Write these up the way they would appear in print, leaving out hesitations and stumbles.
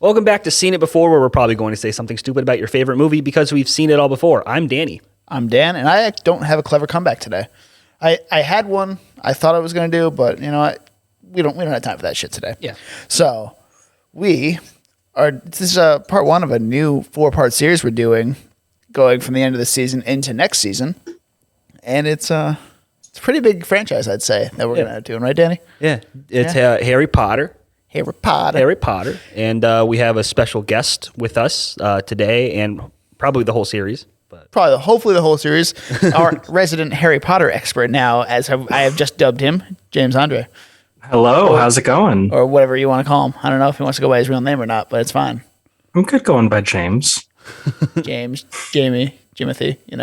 Welcome back to Seen It Before, where we're probably going to say something stupid about your favorite movie because we've seen it all before. I'm Danny. I'm Dan, and I don't have a clever comeback today. I had one I thought I was going to do, but you know what? We don't have time for that shit today. Yeah. So this is part one of a new 4-part series we're doing, going from the end of the season into next season, and it's a pretty big franchise, I'd say, that we're going to do, right, Danny? Yeah, it's Harry Potter. Harry Potter. And we have a special guest with us today and probably the whole series. But Hopefully the whole series. Our resident Harry Potter expert now, as I have just dubbed him, James Andre. Hello, how's it going? Or whatever you want to call him. I don't know if he wants to go by his real name or not, but it's fine. I'm good going by James. James, Jamie, Jimothy, it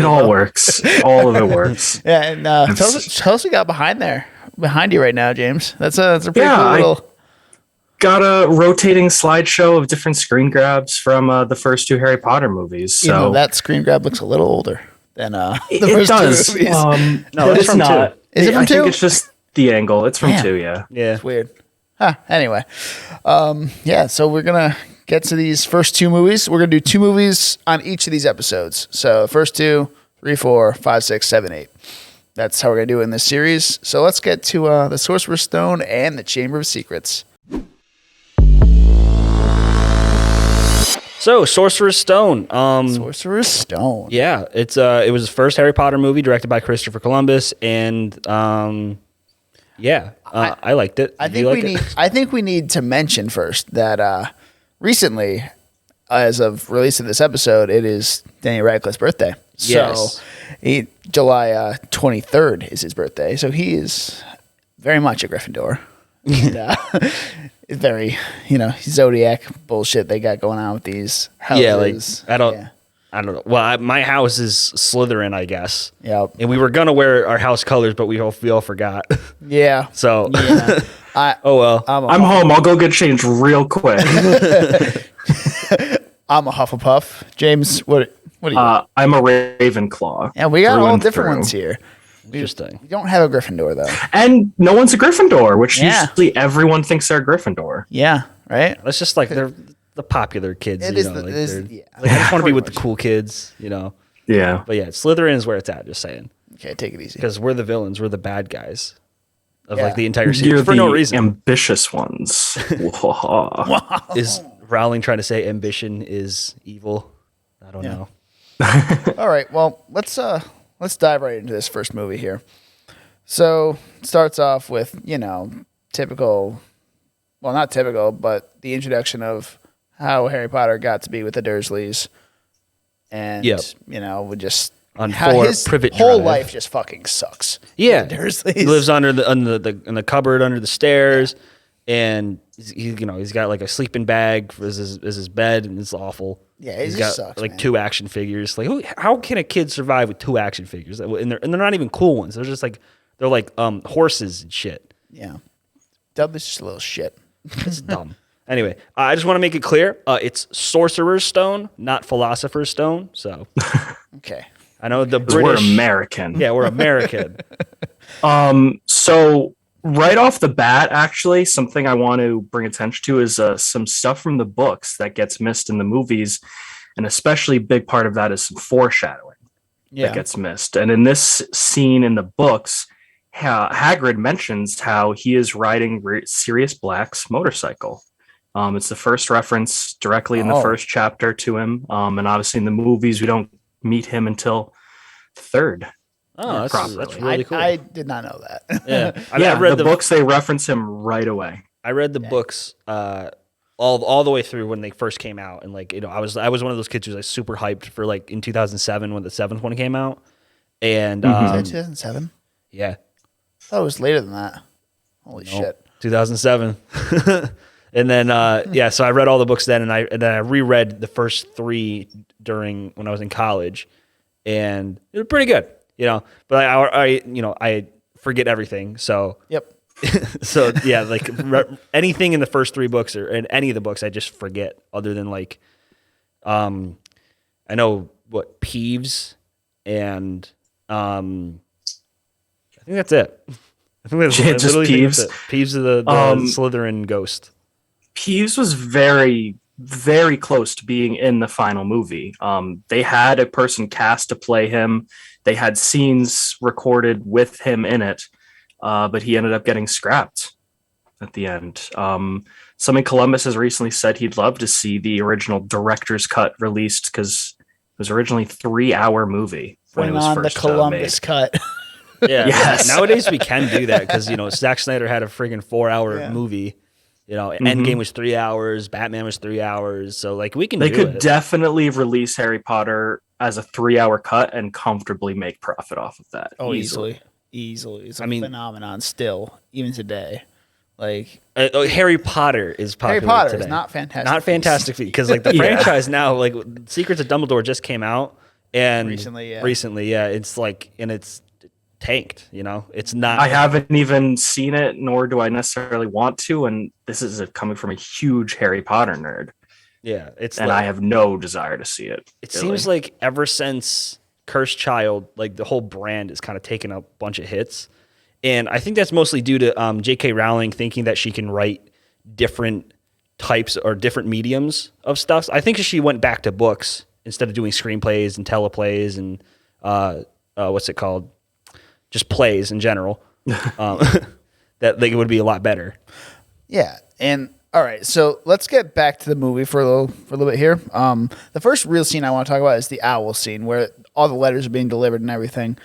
all works. All of it works. Yeah, and tell us what you got behind you right now, James. That's a pretty cool little... Got a rotating slideshow of different screen grabs from the first 2 Harry Potter movies. So that screen grab looks a little older than the first does. 2 movies. No, it's from not. 2. Is it from 2? I think it's just the angle. It's from 2, yeah. Yeah. It's weird. Anyway. So we're going to get to these first 2 movies. We're going to do 2 movies on each of these episodes. So first 2, 3, 4, 5, 6, 7, 8. That's how we're going to do it in this series. So let's get to the Sorcerer's Stone and the Chamber of Secrets. So, Sorcerer's Stone. Sorcerer's Stone. Yeah, it was the first Harry Potter movie directed by Christopher Columbus, and I liked it. I think we need to mention first that recently, as of release of this episode, it is Daniel Radcliffe's birthday. Yes. So, July 23rd is his birthday. So he is very much a Gryffindor. And, it's very, Zodiac bullshit they got going on with these houses. Yeah, I don't know. Well, my house is Slytherin, I guess. Yeah. And we were gonna wear our house colors, but we all forgot. Yeah. So. Yeah. Oh well. I'm home. I'll go get changed real quick. I'm a Hufflepuff. James, what are you? I'm a Ravenclaw. Yeah, we got all different ones here. Interesting. We don't have a Gryffindor though, and no one's a Gryffindor, which usually everyone thinks they're a Gryffindor. Yeah, right. That's just like they're the popular kids. It I just want to be with the cool kids, Yeah. But yeah, Slytherin is where it's at. Just saying. Okay, take it easy. Because we're the villains. We're the bad guys of the entire series. You're for no reason. Ambitious ones. Is Rowling trying to say ambition is evil? I don't know. All right. Well, let's dive right into this first movie here. So it starts off with, typical, well, not typical, but the introduction of how Harry Potter got to be with the Dursleys. And, would just... On 4 his Privet whole Drive. life just fucking sucks. Yeah. The Dursleys. He lives in the cupboard under the stairs, and he's got like a sleeping bag as his bed, and it's awful. Yeah, he's got sucks, like man. 2 action figures. Like, how can a kid survive with 2 action figures? And they're not even cool ones. They're just like horses and shit. Yeah. Dub is just a little shit. It's dumb. Anyway, I just want to make it clear. It's Sorcerer's Stone, not Philosopher's Stone. So, Okay. I know the 'Cause British. we're American. Yeah, we're American. So right off the bat, actually, something I want to bring attention to is some stuff from the books that gets missed in the movies, and especially big part of that is some foreshadowing that gets missed. And in this scene in the books, Hagrid mentions how he is riding Sirius Black's motorcycle. It's the first reference directly in the first chapter to him, and obviously in the movies we don't meet him until 3rd. Oh, that's really cool. I did not know that. Yeah, I read the books. They reference him right away. I read the books all the way through when they first came out, and I was one of those kids who was like super hyped for like in 2007 when the 7th one came out, and Was that 2007? yeah, Oh, it was later than that. Holy shit! 2007. And then so I read all the books then, and I reread the first 3 during when I was in college, and it was pretty good, But I forget everything, so Yep. so yeah, like anything in the first 3 books or in any of the books, I just forget. Other than like, I know what Peeves and I think that's it. I think that's Just literally Peeves? That's it. Peeves is the Slytherin ghost. Peeves was very, very close to being in the final movie. They had a person cast to play him. They had scenes recorded with him in it, but he ended up getting scrapped at the end. Someone in Columbus has recently said he'd love to see the original director's cut released because it was originally a 3-hour movie when Bring it was on first the Columbus made. cut. Yeah. Yes. Nowadays we can do that because, Zack Snyder had a friggin' 4-hour movie. Endgame was 3 hours. Batman was 3 hours. So, like, we can They do could it. definitely release Harry Potter as a 3-hour cut and comfortably make profit off of that. Oh, easily. It's a phenomenon still, even today. Like Harry Potter is popular Harry Potter today. is not Fantastic Not Fantastic Beasts because, like, the franchise now, like, Secrets of Dumbledore just came out and Recently, it's like, and it's tanked. It's not. I haven't even seen it, nor do I necessarily want to. And this is coming from a huge Harry Potter nerd. Yeah, I have no desire to see it. It seems like ever since Cursed Child, like the whole brand is kind of taken a bunch of hits, and I think that's mostly due to J.K. Rowling thinking that she can write different types or different mediums of stuff. I think she went back to books instead of doing screenplays and teleplays and what's it called? Just plays in general, that like it would be a lot better. Yeah, and all right, so let's get back to the movie for a little bit here. The first real scene I want to talk about is the owl scene where all the letters are being delivered and everything.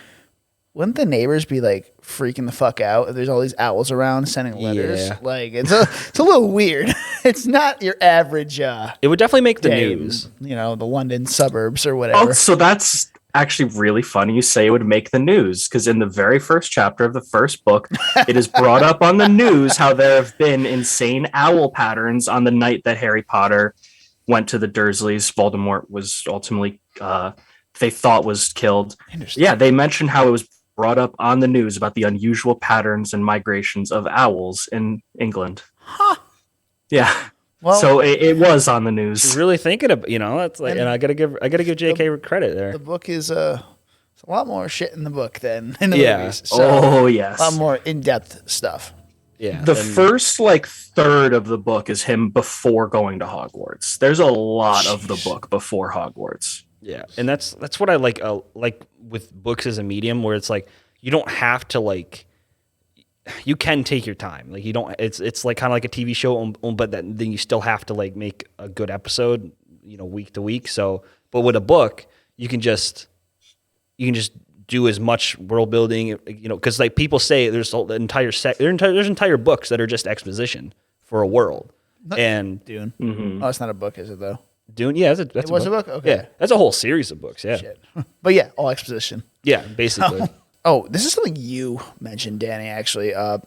Wouldn't the neighbors be like freaking the fuck out if there's all these owls around sending letters? Yeah. Like it's a little weird. It's not your average. It would definitely make the day, news. The London suburbs or whatever. Oh, so that's actually really funny you say it would make the news, because in the very first chapter of the first book, it is brought up on the news how there have been insane owl patterns on the night that Harry Potter went to the Dursleys. Voldemort was ultimately, they thought was killed. Yeah, they mentioned how it was brought up on the news about the unusual patterns and migrations of owls in England. Huh. Yeah. Well, so it was on the news. She's really thinking of, that's like, and I gotta give J.K. credit there. The book is it's a lot more shit in the book than in the Yeah. movies. So, yes. a lot more in-depth stuff. Yeah. The first third of the book is him before going to Hogwarts. There's a lot of the book before Hogwarts. Yeah, and that's what I like with books as a medium, where it's like you don't have to you can take your time. Like you don't. It's like kind of like a TV show, but then you still have to make a good episode, week to week. So, but with a book, you can just do as much world building, because like people say there's there's entire books that are just exposition for a world. And Dune. Mm-hmm. Oh, it's not a book, is it though? Dune, yeah, that's It was a book? Okay. Yeah, that's a whole series of books. Yeah, Shit. But yeah, all exposition. yeah, basically. Oh, this is something you mentioned, Danny, actually. Aunt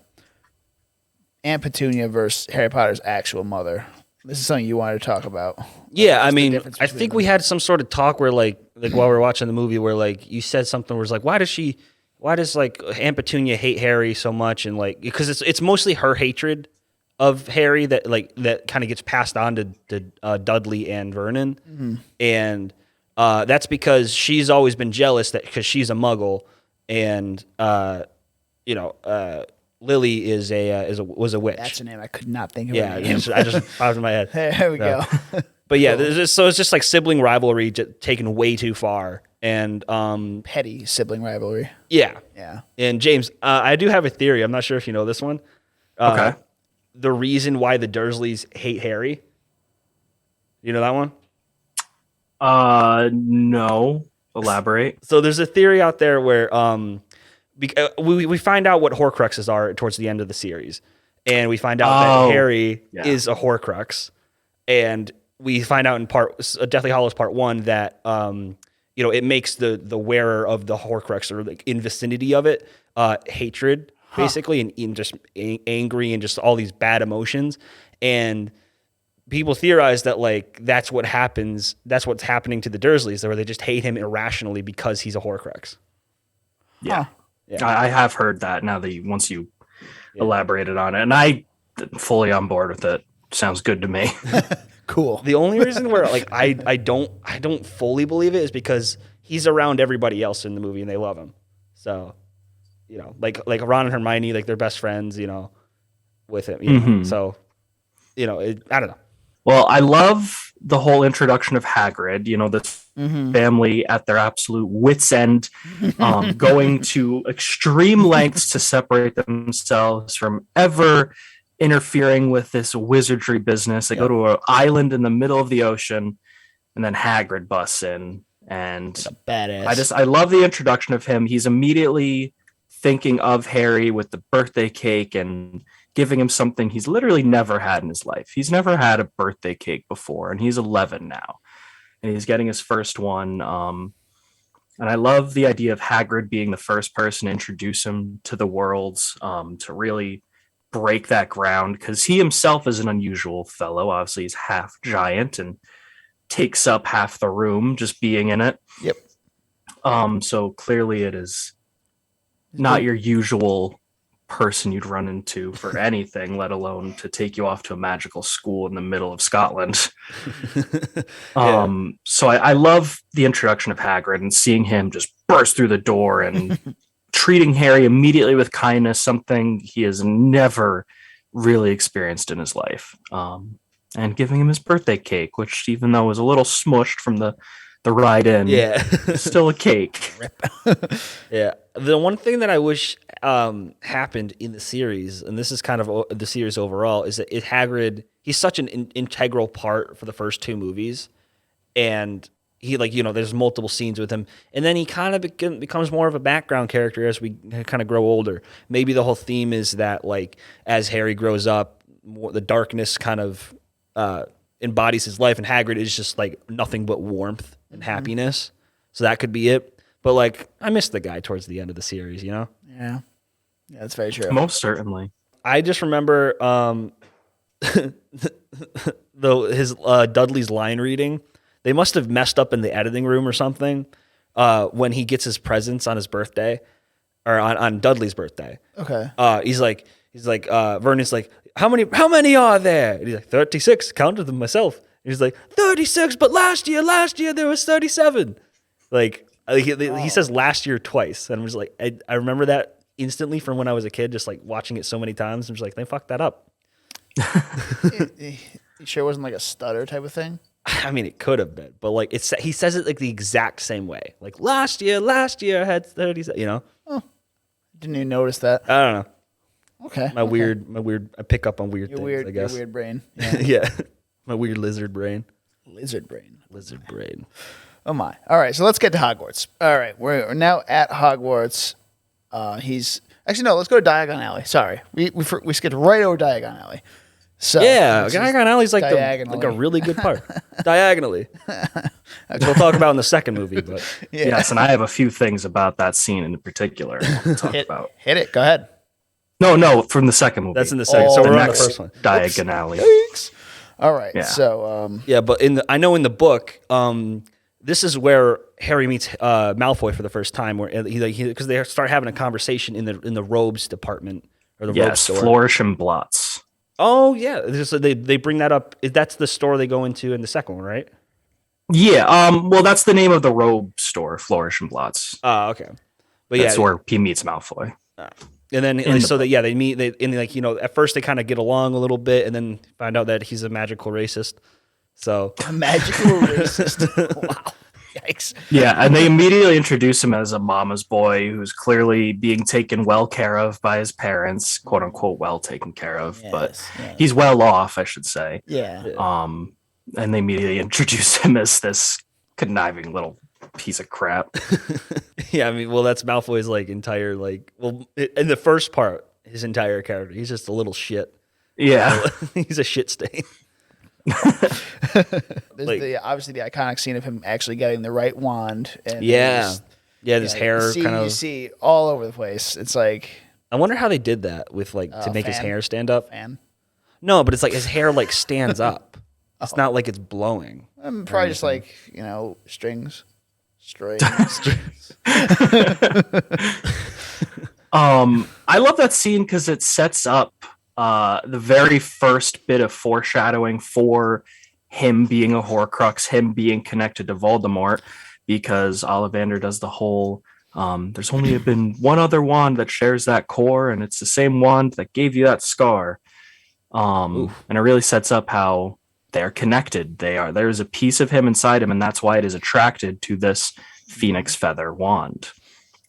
Petunia versus Harry Potter's actual mother. This is something you wanted to talk about. Yeah, What's I the mean, difference I between think them? we had some sort of talk where like while we were watching the movie where you said something where it's like, why does Aunt Petunia hate Harry so much? And because it's mostly her hatred of Harry that kind of gets passed on to Dudley and Vernon. Mm-hmm. And that's because she's always been jealous because she's a muggle and Lily was a witch. That's a name I could not think of. Yeah, her name. I just popped in my head. There we go. But yeah, so it's just like sibling rivalry taken way too far. And Petty sibling rivalry. yeah. Yeah. And James, I do have a theory. I'm not sure if you know this one. Okay. The reason why the Dursleys hate Harry. You know that one? No. Elaborate. So there's a theory out there where we find out what Horcruxes are towards the end of the series, and we find out that Harry is a Horcrux, and we find out in Deathly Hallows Part 1 that it makes the wearer of the Horcrux or in vicinity of it hatred basically and just angry and just all these bad emotions, and people theorize that that's what happens. That's what's happening to the Dursleys, where they just hate him irrationally because he's a Horcrux. Yeah. Huh. Yeah. I have heard that now that once you elaborated on it, and I fully on board with it. Sounds good to me. Cool. The only reason where I don't fully believe it is because he's around everybody else in the movie and they love him. So, like Ron and Hermione, they're best friends, with him. Mm-hmm. So I don't know. Well, I love the whole introduction of Hagrid, this family at their absolute wits' end, going to extreme lengths to separate themselves from ever interfering with this wizardry business. They go to an island in the middle of the ocean, and then Hagrid busts in. And badass. I love the introduction of him. He's immediately thinking of Harry with the birthday cake and giving him something he's literally never had in his life. He's never had a birthday cake before, and he's 11 now, and he's getting his first one. And I love the idea of Hagrid being the first person to introduce him to the worlds, to really break that ground, because he himself is an unusual fellow. Obviously, he's half giant and takes up half the room just being in it. Yep. So clearly it is not your usual person you'd run into for anything, let alone to take you off to a magical school in the middle of Scotland. So I love the introduction of Hagrid and seeing him just burst through the door and treating Harry immediately with kindness, something he has never really experienced in his life. And giving him his birthday cake, which, even though was a little smushed from the ride in, is still a cake. Yeah. The one thing that I wish happened in the series, and this is kind of the series overall, is that Hagrid, he's such an integral part for the first two movies, and he, there's multiple scenes with him, and then he kind of becomes more of a background character as we kind of grow older. Maybe the whole theme is that, as Harry grows up, the darkness kind of embodies his life, and Hagrid is just nothing but warmth and happiness. So that could be it. But I missed the guy towards the end of the series, Yeah, that's very true. Most certainly. I just remember his Dudley's line reading. They must have messed up in the editing room or something when he gets his presents on his birthday, or on Dudley's birthday. Okay. He's like Vernon's like, how many are there? And he's like, 36, counted them myself. And he's like, 36, but last year there was 37. He says last year twice. And I'm just like, I remember that instantly from when I was a kid, just watching it so many times. I'm just like, they fucked that up. You sure it wasn't a stutter type of thing? I mean, it could have been, but he says it the exact same way. Last year I had 37, Oh, didn't even notice that. I don't know. Okay. My weird, I pick up on weird things, I guess. Your weird brain. Yeah. Yeah. My weird lizard brain. Lizard brain. Oh my. All right, so let's get to Hogwarts. All right, we're now at Hogwarts. Let's go to Diagon Alley. Sorry. We skipped right over Diagon Alley. So yeah, Diagon Alley's a really good part. Diagonally. Which we'll talk about in the second movie, but yes, and I have a few things about that scene in particular to talk about. Hit it. Go ahead. No, from the second movie. That's in the second. So we're on the first one. Diagon Alley. All right. Yeah. So but I know in the book, this is where Harry meets Malfoy for the first time, where because they start having a conversation in the robes department or the robes store. Flourish and Blots. Oh yeah, so they bring that up. That's the store they go into in the second one, right? Yeah. Well, that's the name of the robe store, Flourish and Blots. Oh, okay. But that's where he meets Malfoy. And then they meet. At first they kind of get along a little bit, and then find out that he's a magical racist. So a magical racist. Wow. Yikes. Yeah, and they immediately introduce him as a mama's boy who's clearly being taken well care of by his parents, quote unquote, well taken care of, but he's well off, I should say. Yeah. And they immediately introduce him as this conniving little piece of crap. Yeah, I mean, well, that's Malfoy's entire in the first part, his entire character, he's just a little shit. Yeah, he's a shit stain. There's obviously the iconic scene of him actually getting the right wand. And his hair you see all over the place. It's I wonder how they did that with to make his hair stand up. Fan? No, but it's his hair stands up. It's not it's blowing. Probably just strings. I love that scene because it sets up the very first bit of foreshadowing for him being a Horcrux, him being connected to Voldemort, because Ollivander does the whole there's only been one other wand that shares that core, and it's the same wand that gave you that scar. And it really sets up how they're connected. There's a piece of him inside him, and that's why it is attracted to this phoenix feather wand.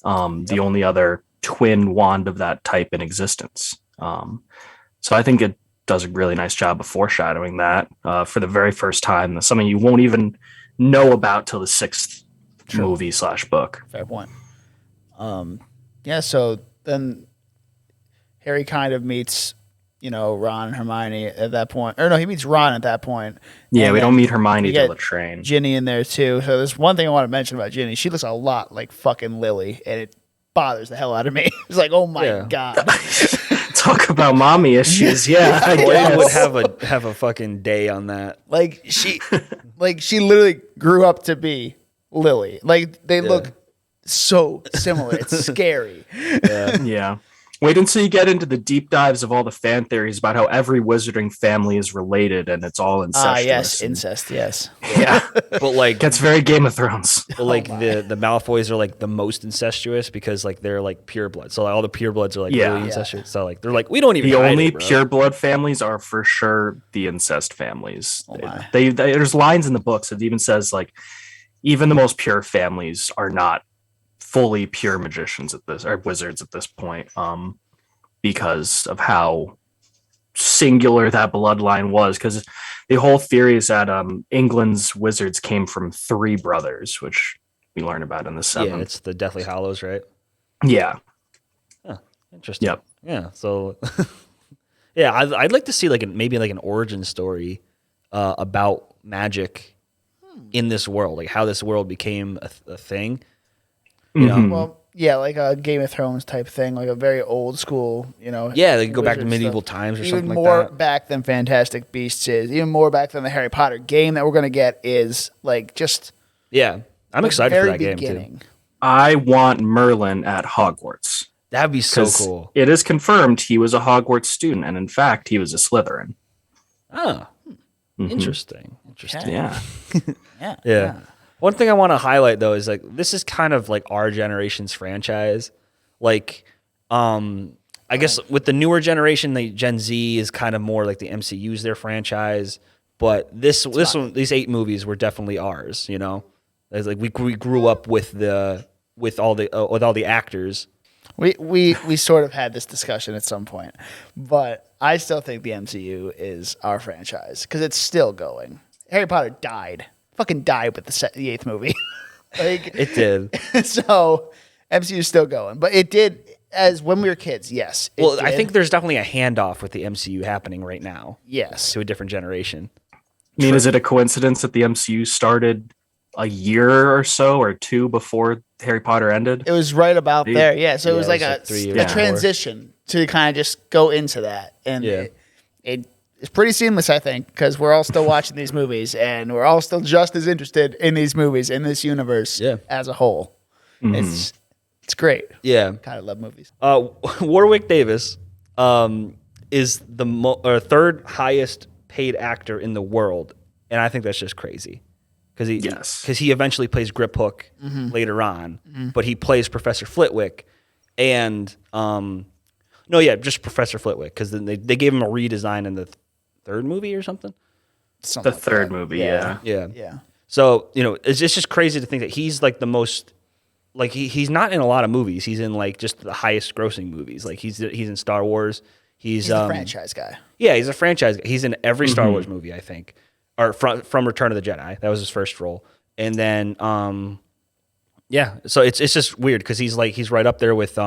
The only other twin wand of that type in existence. So I think it does a really nice job of foreshadowing that for the very first time. That's something you won't even know about till the sixth movie / book. Fair point. Yeah, so then Harry kind of meets, Ron and Hermione at that point. Or no, he meets Ron at that point. Yeah, we don't meet Hermione till the train. Ginny in there too. So there's one thing I want to mention about Ginny. She looks a lot like fucking Lily, and it bothers the hell out of me. It's like, oh my God. Talk about mommy issues. Yeah, I would have a fucking day on that. Like she literally grew up to be Lily. Like they look so similar. It's scary. Yeah. Wait until you get into the deep dives of all the fan theories about how every wizarding family is related and it's all incestuous. Yes, incest, yes. Yeah. But like gets very Game of Thrones. But like the Malfoys are like the most incestuous because like they're like pure blood. So like, all the pure bloods are like really incestuous. So like they're like we don't even the only pure blood families are for sure the incest families. There's lines in the books that even says like even the most pure families are not fully pure magicians or wizards at this point, because of how singular that bloodline was. Because the whole theory is that England's wizards came from 3 brothers, which we learn about in the 7th. Yeah, it's the Deathly Hallows, right? Yeah. Huh, interesting. Yep. Yeah. So, yeah, I'd like to see maybe an origin story about magic in this world, like how this world became a thing. You know? Well, yeah, like a Game of Thrones type thing, like a very old school, Yeah, they go back to medieval times or even something like more that. back than Fantastic Beasts is, even more back than the Harry Potter game that we're going to get is like just. Yeah, I'm excited for that game too. I want Merlin at Hogwarts. That'd be so cool. It is confirmed he was a Hogwarts student, and in fact, he was a Slytherin. Oh, interesting. Yeah. Yeah. One thing I want to highlight though is like this is kind of like our generation's franchise. Like, I guess with the newer generation, the Gen Z is kind of more like the MCU's their franchise. But these 8 movies were definitely ours. It's like we grew up with all the actors. We sort of had this discussion at some point, but I still think the MCU is our franchise because it's still going. Harry Potter fucking died with the 8th movie. Like It did. So MCU is still going, but it did as when we were kids. Yes. Well, I think there's definitely a handoff with the MCU happening right now. Yes. To a different generation. I mean, is it a coincidence that the MCU started a year or so or 2 before Harry Potter ended? It was right about there. Yeah. So it was like a 3 years transition to kind of just go into that. And it's pretty seamless, I think, because we're all still watching these movies and we're all still just as interested in these movies, in this universe as a whole. It's great. Yeah. Kind of love movies. Warwick Davis is the third highest paid actor in the world. And I think that's just crazy. Because he eventually plays Grip Hook later on, but he plays Professor Flitwick. And, just Professor Flitwick, because then they gave him a redesign in the 3rd movie or something. The 3rd movie, Yeah. So, it's just crazy to think that he's like the most, like he's not in a lot of movies. He's in like just the highest grossing movies. Like he's in Star Wars. He's a franchise guy. Yeah, he's a franchise guy. He's in every Star Wars movie, I think. Or from Return of the Jedi. That was his first role. And then, so it's just weird because he's right up there with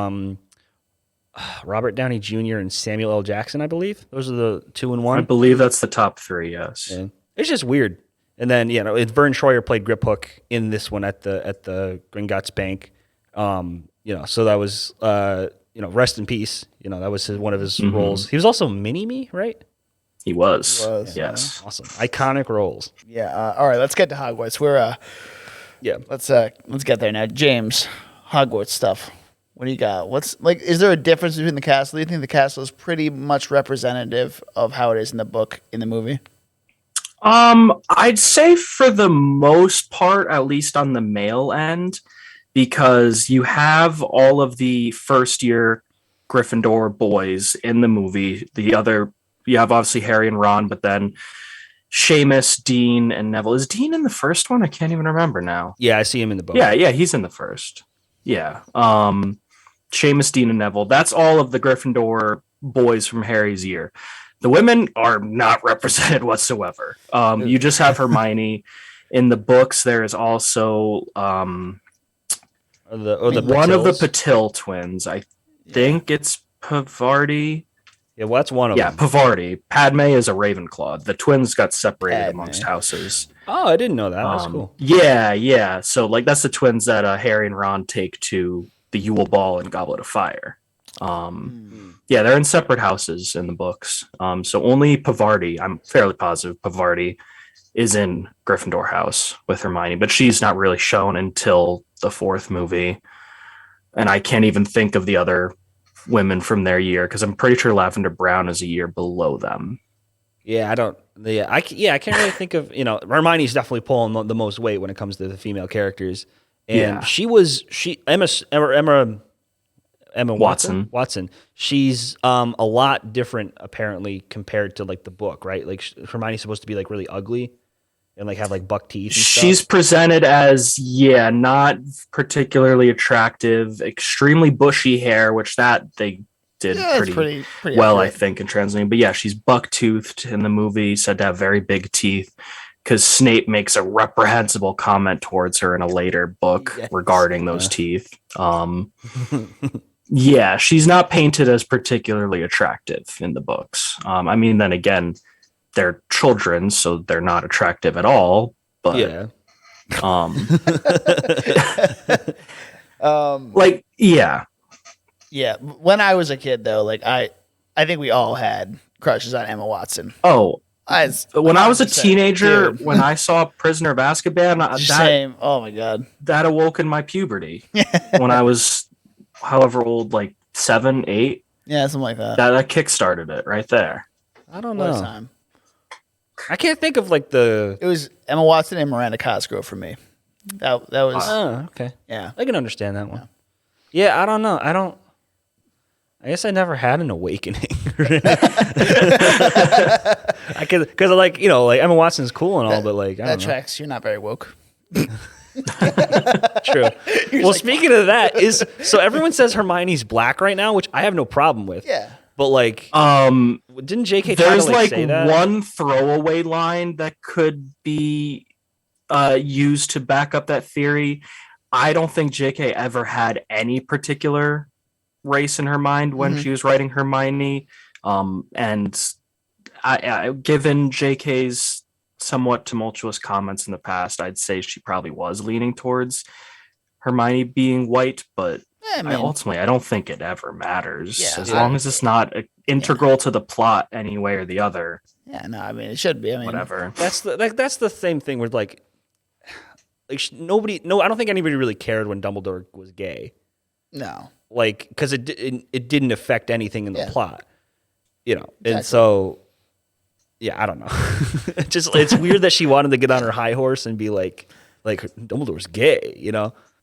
Robert Downey Jr. and Samuel L. Jackson, I believe. Those are the 2 and 1. I believe that's the top 3, yes. Yeah. It's just weird. And then, Vern Troyer played Grip Hook in this one at the Gringotts Bank. So that was, rest in peace. That was one of his roles. He was also Mini-Me, right? He was. Yes. Awesome. Iconic roles. Yeah. All right. Let's get to Hogwarts. Let's get there now. James, Hogwarts stuff. What do you got? Is there a difference between the castle? Do you think the castle is pretty much representative of how it is in the book, in the movie? I'd say for the most part, at least on the male end, because you have all of the first year Gryffindor boys in the movie. The other you have obviously Harry and Ron, but then Seamus, Dean, and Neville. Is Dean in the first one? I can't even remember now. Yeah, I see him in the book. Yeah, he's in the first. Yeah. Seamus, Dean, and Neville. That's all of the Gryffindor boys from Harry's year. The women are not represented whatsoever. You just have Hermione. In the books, there is also one of the Patil twins. I think it's Pavarti. Yeah, well, that's one of them. Yeah, Pavarti. Padme is a Ravenclaw. The twins got separated amongst houses. Oh, I didn't know that. That's cool. Yeah. So, like, that's the twins that Harry and Ron take to the Yule Ball and Goblet of Fire. Yeah, they're in separate houses in the books. So only Pavarti, I'm fairly positive Pavarti, is in Gryffindor house with Hermione, but she's not really shown until the fourth movie. And I can't even think of the other women from their year because I'm pretty sure Lavender Brown is a year below them. Yeah, I can't really think of, Hermione's definitely pulling the most weight when it comes to the female characters. And Emma Watson. She's a lot different apparently compared to like the book, right? Like Hermione's supposed to be like really ugly and like have like buck teeth and stuff. She's presented as not particularly attractive, extremely bushy hair, which that they did pretty well, accurate. I think, in translating. But yeah, she's buck-toothed in the movie, said to have very big teeth, because Snape makes a reprehensible comment towards her in a later book regarding those teeth. Yeah, she's not painted as particularly attractive in the books. I mean, then again, they're children, so they're not attractive at all. But yeah, yeah. When I was a kid, though, like I think we all had crushes on Emma Watson. Oh, when I was a teenager, when I saw Prisoner of Azkaban, same. Oh my god, that awoke in my puberty. When I was however old, like 7, 8. Yeah, something like that. That kickstarted it right there. I don't know. I can't think of like It was Emma Watson and Miranda Cosgrove for me. That was. Oh, okay. Yeah, I can understand that one. Yeah, I don't know. I guess I never had an awakening. Because like Emma Watson's cool and all, but like I don't know. Tracks. You're not very woke. True. Well, speaking of that, so everyone says Hermione's black right now, which I have no problem with. Yeah. But like, didn't J.K. try to like say that? There's like one throwaway line that could be used to back up that theory. I don't think J.K. ever had any particular race in her mind when she was writing Hermione. And given J.K.'s somewhat tumultuous comments in the past, I'd say she probably was leaning towards Hermione being white, but I don't think it ever matters as long as it's not integral to the plot any way or the other. Yeah, no, I mean it should be. I mean, whatever. That's the same thing with like I don't think anybody really cared when Dumbledore was gay. No, like because it didn't affect anything in the plot, exactly. And so. Yeah, I don't know. It's weird that she wanted to get on her high horse and be like Dumbledore's gay,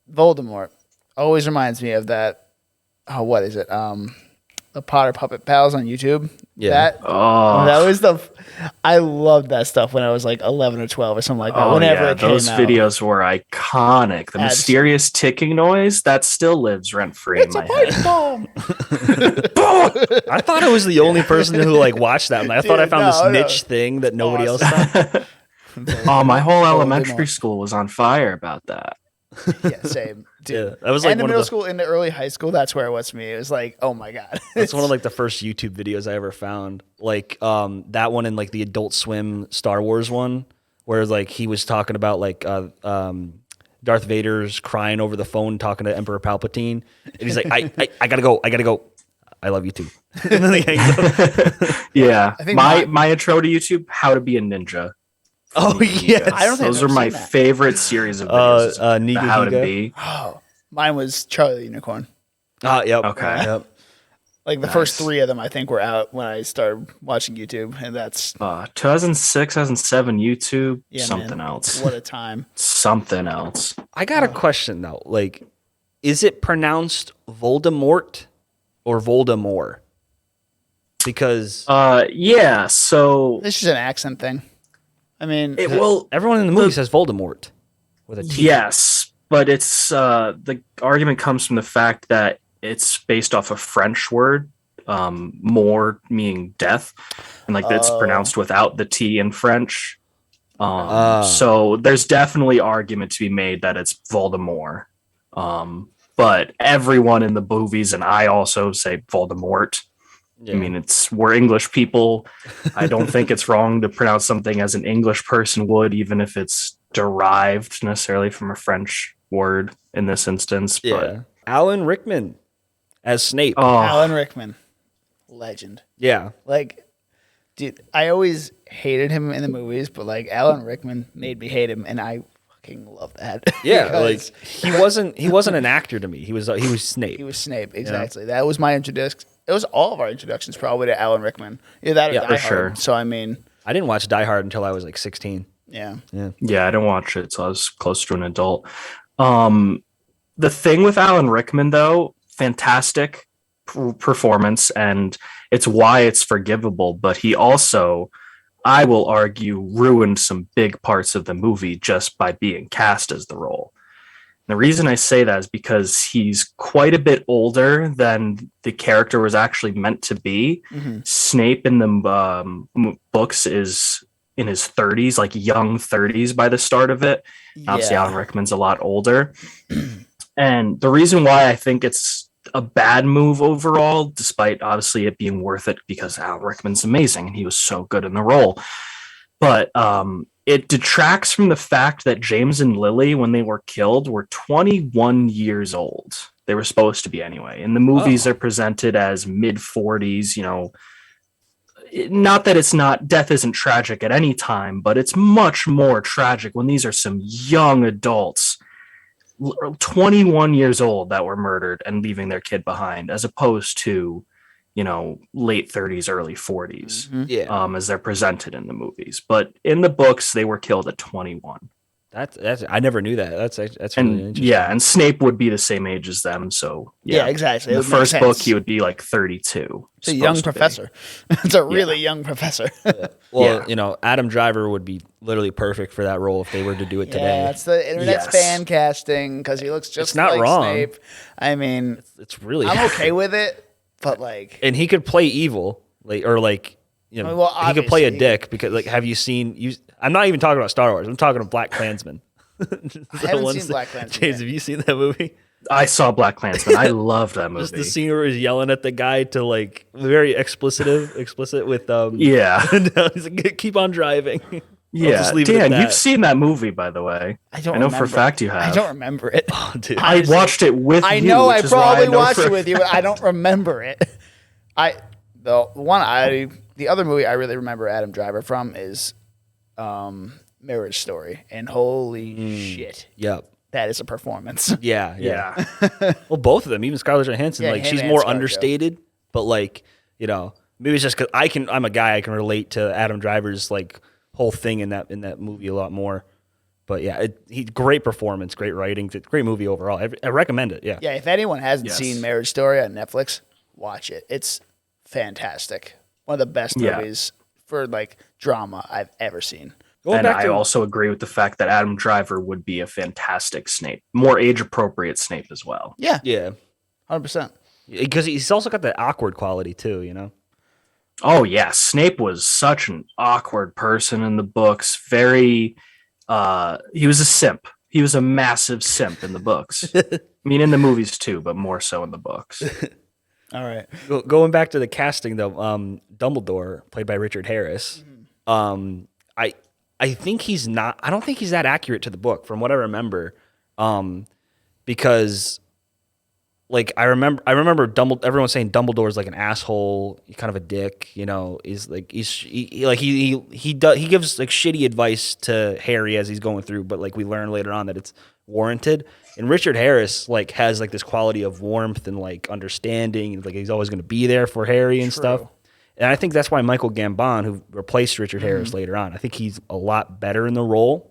Voldemort always reminds me of that. Oh, what is it? The Potter Puppet Pals on YouTube. Yeah. That was I loved that stuff when I was like 11 or 12 or something like that. Whenever it came those out. videos were iconic. The mysterious ticking noise that still lives rent free in my head. I thought I was the only person who like watched that. I thought I found this niche thing that nobody else found. My whole elementary school was on fire about that. Yeah, same. Dude. Yeah, that was like in the middle school, in the early high school, that's where it was for me. It was like, oh my god. That's one of like the first YouTube videos I ever found. Like that one and like the Adult Swim Star Wars one, where like he was talking about like Darth Vader's crying over the phone talking to Emperor Palpatine, and he's like, I gotta go. I love you too. And then he hangs up. Yeah, I think my intro to YouTube, how to be a ninja. Oh yes, I don't think those are my favorite series of videos. How to be. Oh, mine was Charlie the Unicorn. Yep. Okay. Yep. Like the first 3 of them, I think, were out when I started watching YouTube, and that's 2006, 2007 YouTube. Something man. Else. What a time. Something else. I got a question though. Like, is it pronounced Voldemort or Voldemort? Because yeah. So This is an accent thing. I mean, everyone in the movie says Voldemort with a T. Yes, but it's the argument comes from the fact that it's based off a French word, more meaning death, and like that's pronounced without the T in French. So there's definitely argument to be made that it's Voldemort. But everyone in the movies, and I also say Voldemort. Yeah. I mean, we're English people. I don't think it's wrong to pronounce something as an English person would, even if it's derived necessarily from a French word in this instance. Yeah. But Alan Rickman as Snape. Oh. Alan Rickman, legend. Yeah. Like, dude, I always hated him in the movies, but like Alan Rickman made me hate him, and I fucking love that. Yeah, like he wasn't an actor to me. He was Snape. He was Snape, exactly. Yeah. That was my introduction. It was all of our introductions probably to Alan Rickman. Either that or Die Hard. Sure. So I mean, I didn't watch Die Hard until I was like 16. Yeah. I didn't watch it, so I was close to an adult. The thing with Alan Rickman, though, fantastic performance, and it's why it's forgivable. But he also, I will argue, ruined some big parts of the movie just by being cast as the role. The reason I say that is because he's quite a bit older than the character was actually meant to be. Mm-hmm. Snape in the books is in his 30s, like young 30s by the start of it. Yeah. Obviously, Alan Rickman's a lot older. And the reason why I think it's a bad move overall, despite obviously it being worth it because Alan Rickman's amazing and he was so good in the role. But it detracts from the fact that James and Lily, when they were killed, were 21 years old. They were supposed to be anyway. In the movies, they're presented as mid-40s, you know. Not that it's not, death isn't tragic at any time, but it's much more tragic when these are some young adults, 21 years old, that were murdered and leaving their kid behind, as opposed to, you know, late 30s, early 40s, as they're presented in the movies. But in the books, they were killed at 21. That's I never knew that. That's really interesting. Yeah, and Snape would be the same age as them. So yeah exactly. In the first book, he would be like 32. It's a young professor. It's a really young professor. Well, you know, Adam Driver would be literally perfect for that role if they were to do it today. Yeah, it's the internet's fan casting because he looks just like wrong. Snape. I mean, it's really. I'm okay with it, but like, and he could play evil, like you know, he could play a dick because like, have you seen? I'm not even talking about Star Wars. I'm talking about Black Klansman. I haven't seen Black Klansman. James, have you seen that movie? I saw Black Klansman. I loved that movie. Just the scene where he's yelling at the guy to like very explicit with he's like, keep on driving. Yeah, Dan, you've seen that movie, by the way. I don't. I know for a fact you have. I don't remember it. Oh, dude. I watched it with you. I know. I probably watched it with you, but I don't remember it. The other movie I really remember Adam Driver from is Marriage Story, and holy shit, yep, that is a performance. Yeah. Well, both of them, even Scarlett Johansson, like she's more understated, but like, you know, maybe it's just because I'm a guy, I can relate to Adam Driver's like whole thing in that movie a lot more. But yeah, great performance, great writing, great movie overall. I recommend it. Yeah. Yeah. If anyone hasn't seen Marriage Story on Netflix, watch it. It's fantastic. One of the best movies for like drama I've ever seen. And I also agree with the fact that Adam Driver would be a fantastic Snape, more age appropriate Snape as well. Yeah. 100%. Because he's also got that awkward quality too, you know. Oh yeah, Snape was such an awkward person in the books. Very, he was a simp. He was a massive simp in the books. I mean, in the movies too, but more so in the books. All right. Going back to the casting though, Dumbledore, played by Richard Harris. I think he's not. I don't think he's that accurate to the book, from what I remember, because like I remember everyone saying Dumbledore's like an asshole, kind of a dick. You know, he gives like shitty advice to Harry as he's going through, but like we learn later on that it's warranted. And Richard Harris like has like this quality of warmth and like understanding, and like he's always going to be there for Harry and stuff. And I think that's why Michael Gambon, who replaced Richard Harris later on, I think he's a lot better in the role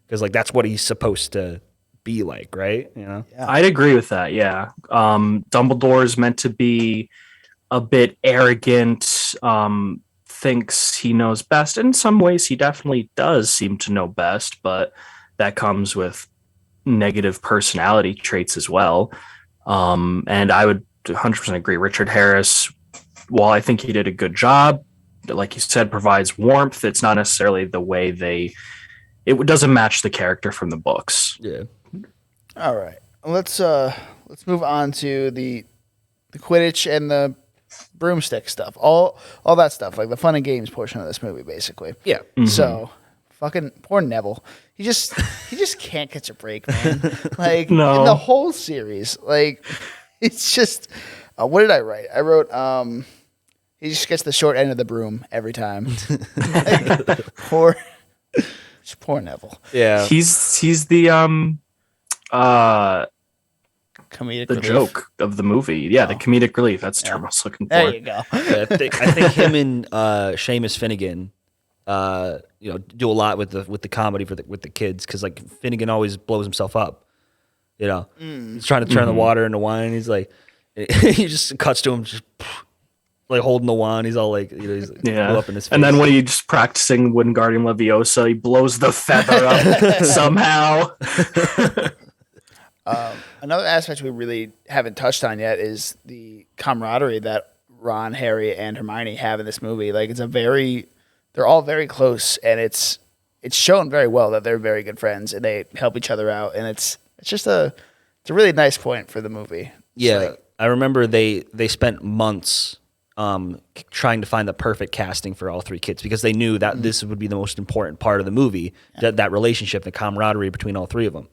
because like that's what he's supposed to be like, right? You know, I'd agree with that. Yeah, Dumbledore is meant to be a bit arrogant, thinks he knows best. In some ways, he definitely does seem to know best, but that comes with negative personality traits as well. And I would 100% agree. Richard Harris, while I think he did a good job, like you said, provides warmth. It's not necessarily the way it doesn't match the character from the books. Yeah. All right. Let's move on to the Quidditch and the broomstick stuff. All that stuff, like the fun and games portion of this movie, basically. Yeah. Mm-hmm. So, fucking poor Neville. He just can't catch a break, man. Like No. in the whole series, like it's just. What did I write? I wrote he just gets the short end of the broom every time. Like, poor Neville. Yeah. He's the Comedic the relief. joke of the movie. Yeah, the comedic relief. That's the term I was looking for. There you go. Yeah, I think him and Seamus Finnegan, do a lot with the comedy with the kids because like Finnegan always blows himself up. He's trying to turn the water into wine. He's like, he just cuts to him just like holding the wand. He's all like, he's like, blew up in his face. And then when he's practicing Wingardium Leviosa, he blows the feather up somehow. Another aspect we really haven't touched on yet is the camaraderie that Ron, Harry, and Hermione have in this movie. Like they're all very close, and it's shown very well that they're very good friends and they help each other out. And it's a really nice point for the movie. Yeah, I remember they spent months trying to find the perfect casting for all three kids because they knew that this would be the most important part of the movie, that relationship, the camaraderie between all three of them.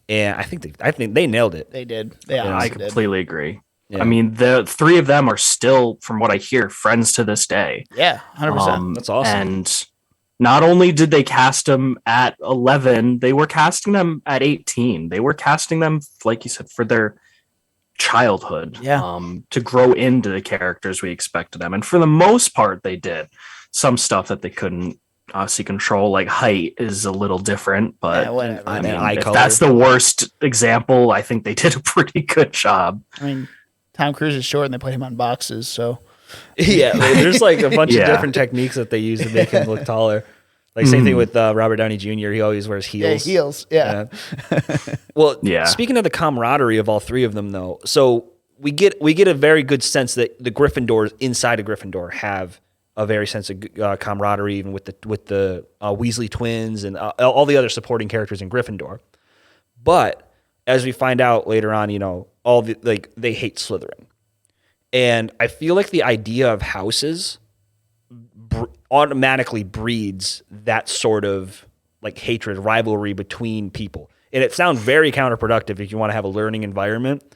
And I think they nailed it. They did. They I did. completely agree. Yeah. I mean, the three of them are still, from what I hear, friends to this day. Yeah, 100%. That's awesome. And not only did they cast them at 11, they were casting them at 18. They were casting them, like you said, for their childhood, to grow into the characters we expected them. And for the most part, they did. Some stuff that they couldn't obviously control, like height, is a little different. But whatever. if that's the worst example, I think they did a pretty good job. I mean, Tom Cruise is short and they put him on boxes, so. Yeah, there's like a bunch of different techniques that they use to make him look taller. Like same thing with Robert Downey Jr. He always wears heels. Yeah, heels. Yeah. Well, speaking of the camaraderie of all three of them, though, so we get a very good sense that the Gryffindors inside of Gryffindor have a very sense of camaraderie, even with the Weasley twins and all the other supporting characters in Gryffindor. But as we find out later on, they hate Slytherin, and I feel like the idea of houses automatically breeds that sort of like hatred, rivalry between people. And it sounds very counterproductive if you want to have a learning environment.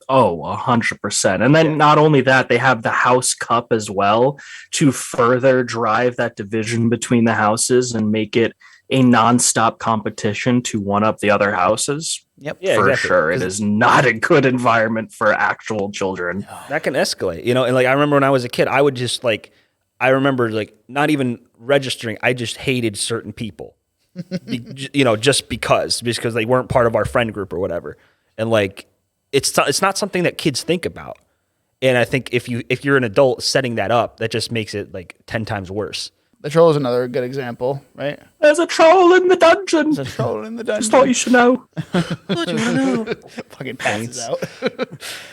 Oh, 100%. And then not only that, they have the house cup as well to further drive that division between the houses and make it a nonstop competition to one up the other houses. Yep. Yeah, for exactly. sure. It is not a good environment for actual children. That can escalate, and like I remember when I was a kid, I would just I remember not even registering. I just hated certain people, just because they weren't part of our friend group or whatever. And like, it's not something that kids think about. And I think if you're an adult setting that up, that just makes it like 10 times worse. The troll is another good example, right? There's a troll in the dungeon. There's a troll in the dungeon. Just thought you should know. What you want to know? Fucking passes out.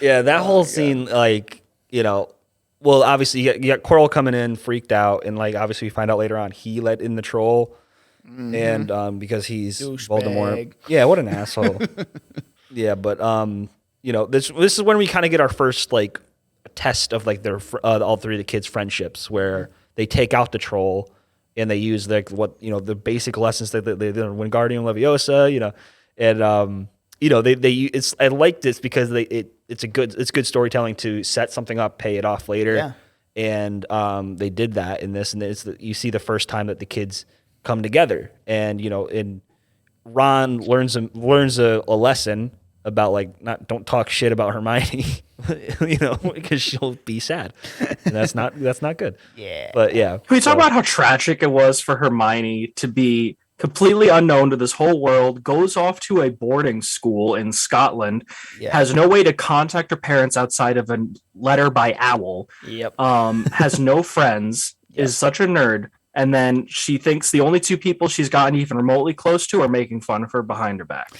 Yeah, that whole scene, well, obviously you got Quirrell coming in, freaked out, and like obviously we find out later on he let in the troll, and because he's Voldemort. Yeah, what an asshole. Yeah, but this is when we kind of get our first like test of like their all three of the kids' friendships, where they take out the troll and they use like the basic lessons that they learn Wingardium Leviosa, and I like this because it's good storytelling to set something up, pay it off later. Yeah. And they did that in this, and you see the first time that the kids come together, and and Ron learns a lesson about don't talk shit about Hermione, because she'll be sad, and that's not good. Yeah. But yeah, Can we talk about how tragic it was for Hermione to be completely unknown to this whole world, goes off to a boarding school in Scotland, has no way to contact her parents outside of a letter by owl, has no friends, is such a nerd, and then she thinks the only two people she's gotten even remotely close to are making fun of her behind her back.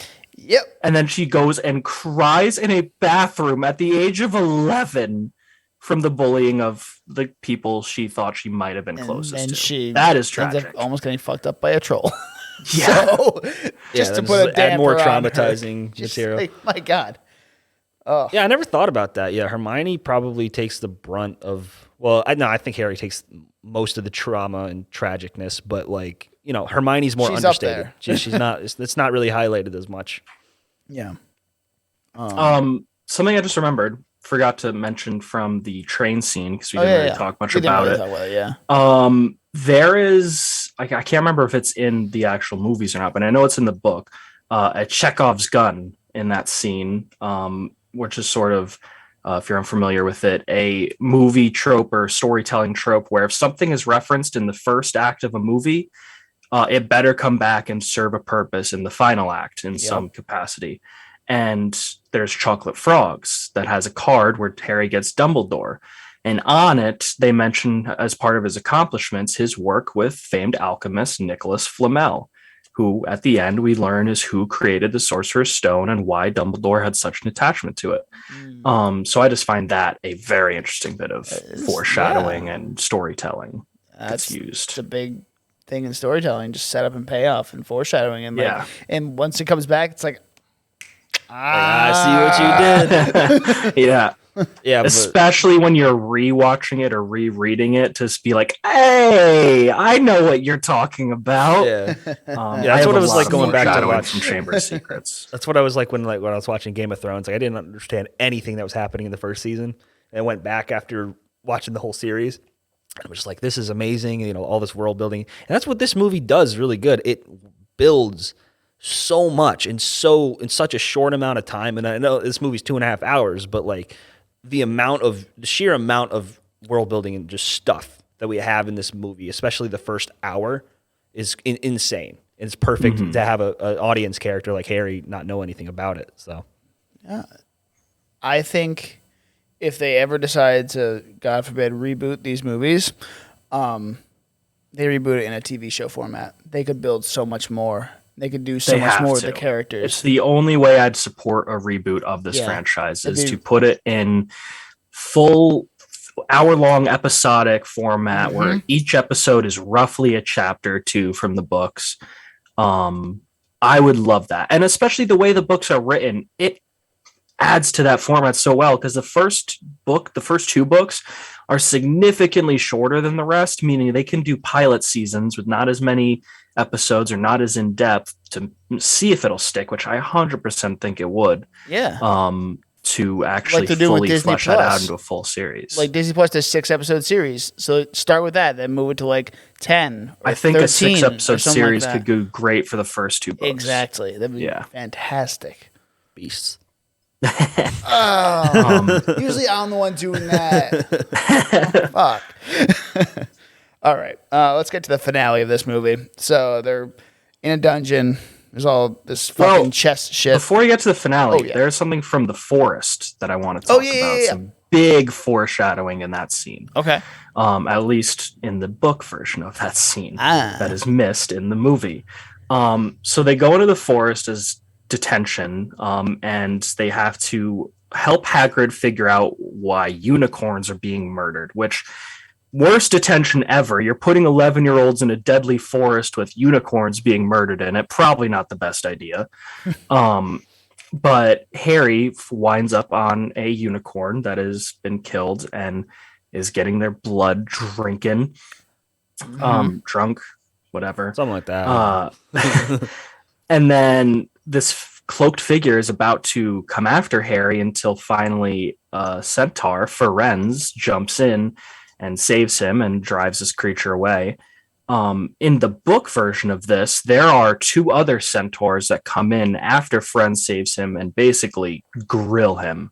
And then she goes and cries in a bathroom at the age of 11 from the bullying of the people she thought she might have been closest to. That is tragic. Almost getting fucked up by a troll. Yeah. So, just to put a damper more on traumatizing material. Like, my God. Oh. Yeah, I never thought about that. Yeah, Hermione probably takes the brunt of. Well, I think Harry takes most of the trauma and tragicness, but like Hermione's more understated. She's not. It's not really highlighted as much. Yeah. Something I just remembered. Forgot to mention from the train scene because we didn't really talk much about it. There is, I can't remember if it's in the actual movies or not, but I know it's in the book. A Chekhov's gun in that scene, which is sort of, if you're unfamiliar with it, a movie trope or storytelling trope where if something is referenced in the first act of a movie, it better come back and serve a purpose in the final act in some capacity. And there's Chocolate Frogs that has a card where Harry gets Dumbledore. And on it, they mention as part of his accomplishments, his work with famed alchemist Nicholas Flamel, who at the end we learn is who created the Sorcerer's Stone and why Dumbledore had such an attachment to it. So I just find that a very interesting bit of foreshadowing and storytelling that's used. It's a big thing in storytelling, just set up and payoff and foreshadowing. And and once it comes back, it's like, I see what you did. Yeah, especially when you're rewatching it or rereading it to be like, hey, I know what you're talking about. That's what it was like going back to watch from Chamber of Secrets. That's what I was like when I was watching Game of Thrones. Like I didn't understand anything that was happening in the first season, and I went back after watching the whole series. I was just like, this is amazing. All this world building, and that's what this movie does really good. It builds so much in such a short amount of time. And I know this movie's 2.5 hours, but like the sheer amount of world building and just stuff that we have in this movie, especially the first hour, is insane. It's perfect to have an audience character like Harry not know anything about it. So, I think if they ever decide to, God forbid, reboot these movies, they reboot it in a TV show format. They could build so much more. They could do so much more with the characters. It's the only way I'd support a reboot of this franchise is to put it in full hour-long episodic format where each episode is roughly a chapter or two from the books. I would love that. And especially the way the books are written, it adds to that format so well because the first two books are significantly shorter than the rest, meaning they can do pilot seasons with not as many episodes or not as in depth to see if it'll stick, which I 100% think it would. To actually fully flesh that out into a full series. Like Disney Plus does 6-episode series, so start with that, then move it to like 10. Or I think 13 a 6-episode series could go great for the first two books. Exactly, that'd be fantastic. Beasts. Usually I'm the one doing that. Fuck. All right, let's get to the finale of this movie. So they're in a dungeon. There's all this fucking chess shit. Before you get to the finale, there's something from the forest that I want to talk about. Some big foreshadowing in that scene. Okay. At least in the book version of that scene that is missed in the movie. So they go into the forest as detention, and they have to help Hagrid figure out why unicorns are being murdered, which worst detention ever. You're putting 11-year-olds in a deadly forest with unicorns being murdered in it. Probably not the best idea. But Harry winds up on a unicorn that has been killed and is getting their blood drunk, whatever. Something like that. And then this cloaked figure is about to come after Harry until finally Centaur, Ferenz, jumps in and saves him and drives this creature away. In the book version of this, there are 2 other centaurs that come in after Ferenz saves him and basically grill him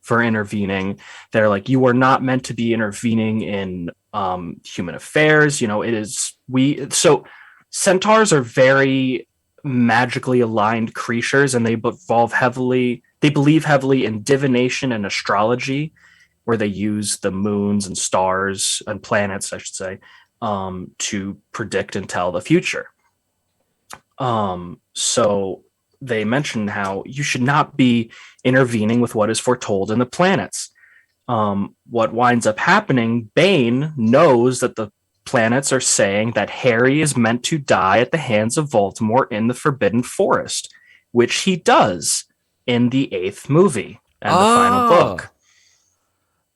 for intervening. They're like, you are not meant to be intervening in human affairs. So centaurs are very magically aligned creatures, and they believe heavily in divination and astrology, where they use the moons and stars and planets, I should say, to predict and tell the future. So they mentioned how you should not be intervening with what is foretold in the planets. What winds up happening, Bane knows that the planets are saying that Harry is meant to die at the hands of Voldemort in the Forbidden Forest, which he does in the 8th movie and the final book.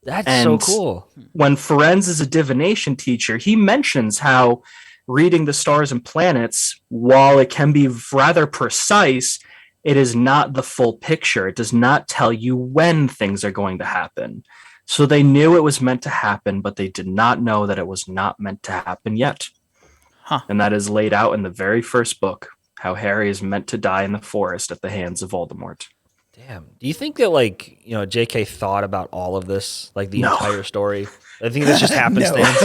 That's so cool. When Ferenz is a divination teacher, he mentions how reading the stars and planets, while it can be rather precise, it is not the full picture. It does not tell you when things are going to happen. So they knew it was meant to happen, but they did not know that it was not meant to happen yet. Huh. And that is laid out in the very first book, how Harry is meant to die in the forest at the hands of Voldemort. Damn. Do you think that, like, you know, JK thought about all of this, like the entire story? I think that's just happenstance.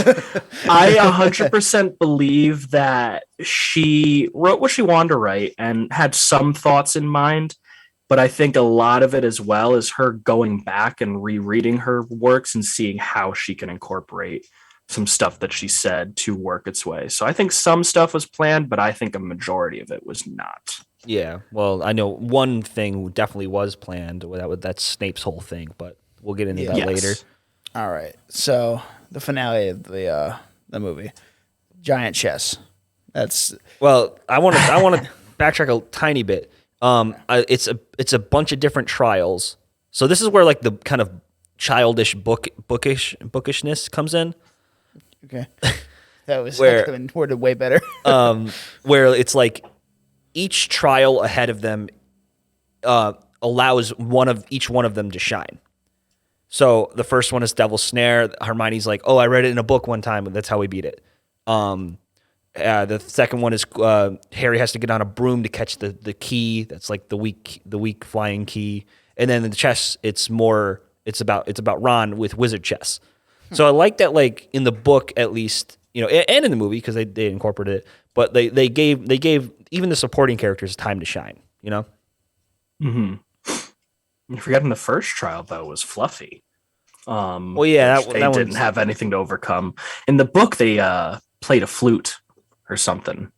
I 100% believe that she wrote what she wanted to write and had some thoughts in mind. But I think a lot of it as well is her going back and rereading her works and seeing how she can incorporate some stuff that she said to work its way. So I think some stuff was planned, but I think a majority of it was not. Yeah, well, I know one thing definitely was planned. That's Snape's whole thing, but we'll get into that later. All right. So the finale of the movie, giant chess. That's well. I want to backtrack a tiny bit. It's a bunch of different trials. So this is where like the kind of childish bookishness comes in. Okay, that was worded way better. Where it's like each trial ahead of them allows each one of them to shine. So the first one is Devil's Snare. Hermione's like, "Oh, I read it in a book one time, and that's how we beat it." The second one is Harry has to get on a broom to catch the key. That's like the weak flying key. And then in the chess, it's about Ron with wizard chess. So I like that, like in the book at least, you know, and in the movie because they incorporated it. But they gave even the supporting characters time to shine. You know. Mm-hmm. You forget in the first trial though was Fluffy. Well, yeah, they didn't have anything to overcome. In the book, they played a flute or something.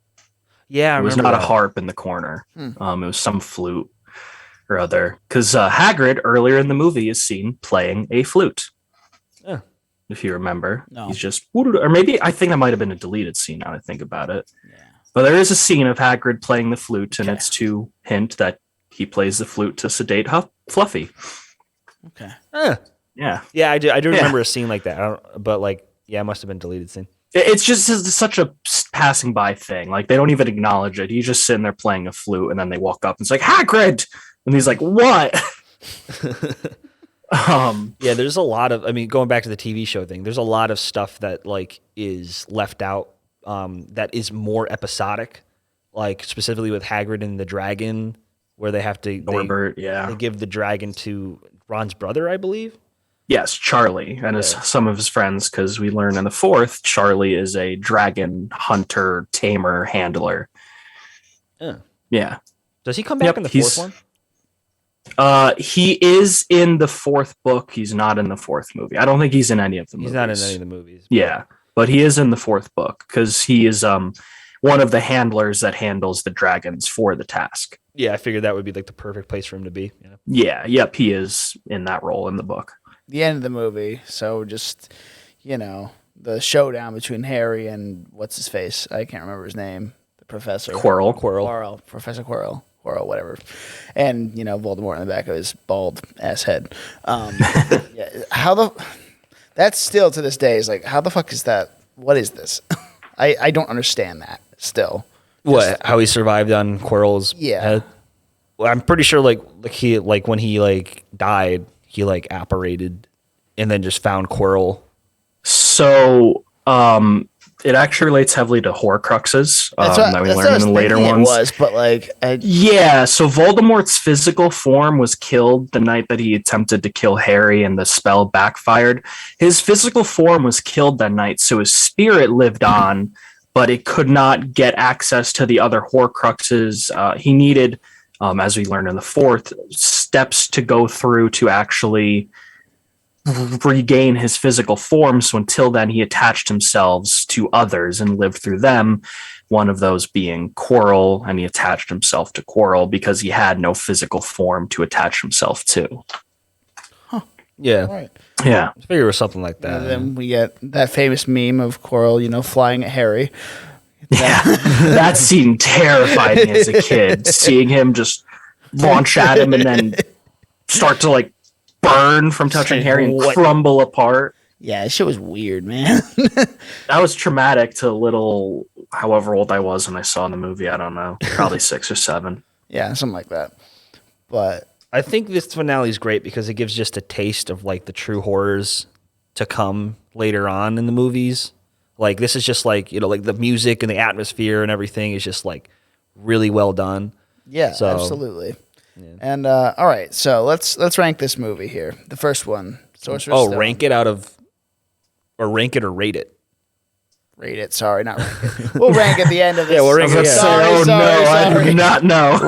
Yeah, it was not a harp in the corner. It was some flute or other. Because Hagrid earlier in the movie is seen playing a flute. Yeah. If you remember, no. He's just, or maybe I think that might have been a deleted scene. Now I think about it. Yeah. But there is a scene of Hagrid playing the flute, and it's to hint that he plays the flute to sedate Fluffy. Okay. Yeah. Yeah, I do remember a scene like that. But like, yeah, it must have been a deleted scene. It's just such a passing by thing. Like, they don't even acknowledge it. He's just sitting there playing a flute, and then they walk up and it's like, Hagrid! And he's like, what? Yeah, there's a lot of, I mean, going back to the TV show thing, there's a lot of stuff that like is left out that is more episodic, like specifically with Hagrid and the dragon, where they have to Norbert, they give the dragon to Ron's brother, I believe. Yes, Charlie and some of his friends, because we learn in the 4th, Charlie is a dragon hunter, tamer, handler. Yeah. Does he come back in the 4th one? He is in the 4th book. He's not in the 4th movie. I don't think he's in any of the movies. He's not in any of the movies. Yeah, but he is in the 4th book because he is one of the handlers that handles the dragons for the task. Yeah, I figured that would be like the perfect place for him to be. Yep, he is in that role in the book. The end of the movie, so just, you know, the showdown between Harry and what's his face? I can't remember his name. The professor. Quirrell. Professor Quirrell, whatever. And, you know, Voldemort in the back of his bald ass head. Yeah, that's still to this day is like, how the fuck is that? What is this? I don't understand that still. How he survived on Quirrell's head? Well, I'm pretty sure like he when he died, he apparated and then just found Quirrell. So it actually relates heavily to Horcruxes that we learned in the later ones. So Voldemort's physical form was killed the night that he attempted to kill Harry and the spell backfired. His physical form was killed that night, so his spirit lived on, but it could not get access to the other Horcruxes. He needed, as we learned in the fourth, steps to go through to actually regain his physical form. So until then, he attached himself to others and lived through them. One of those being Quirrell, and he attached himself to Quirrell because he had no physical form to attach himself to. Yeah. Right. Yeah. I figure it was something like that. And then we get that famous meme of Quirrell, flying at Harry. Yeah. That scene terrified me as a kid, seeing him just launch at him and then start to like burn from touching Harry and crumble apart. Yeah, that shit was weird, man. That was traumatic to little, however old I was when I saw the movie. I don't know, probably 6 or 7. Yeah, something like that. But I think this finale is great because it gives just a taste of like the true horrors to come later on in the movies. Like this is just like, like the music and the atmosphere and everything is just like really well done. Yeah, So, absolutely. Yeah. And all right, so let's rank this movie here. The first one, Sorcerer's Stone. Rank it out of, or rank it or rate it. Rate it. Sorry, not rank it. We'll rank at the end of this. Yeah, we'll rank it. Sorry, I do not know.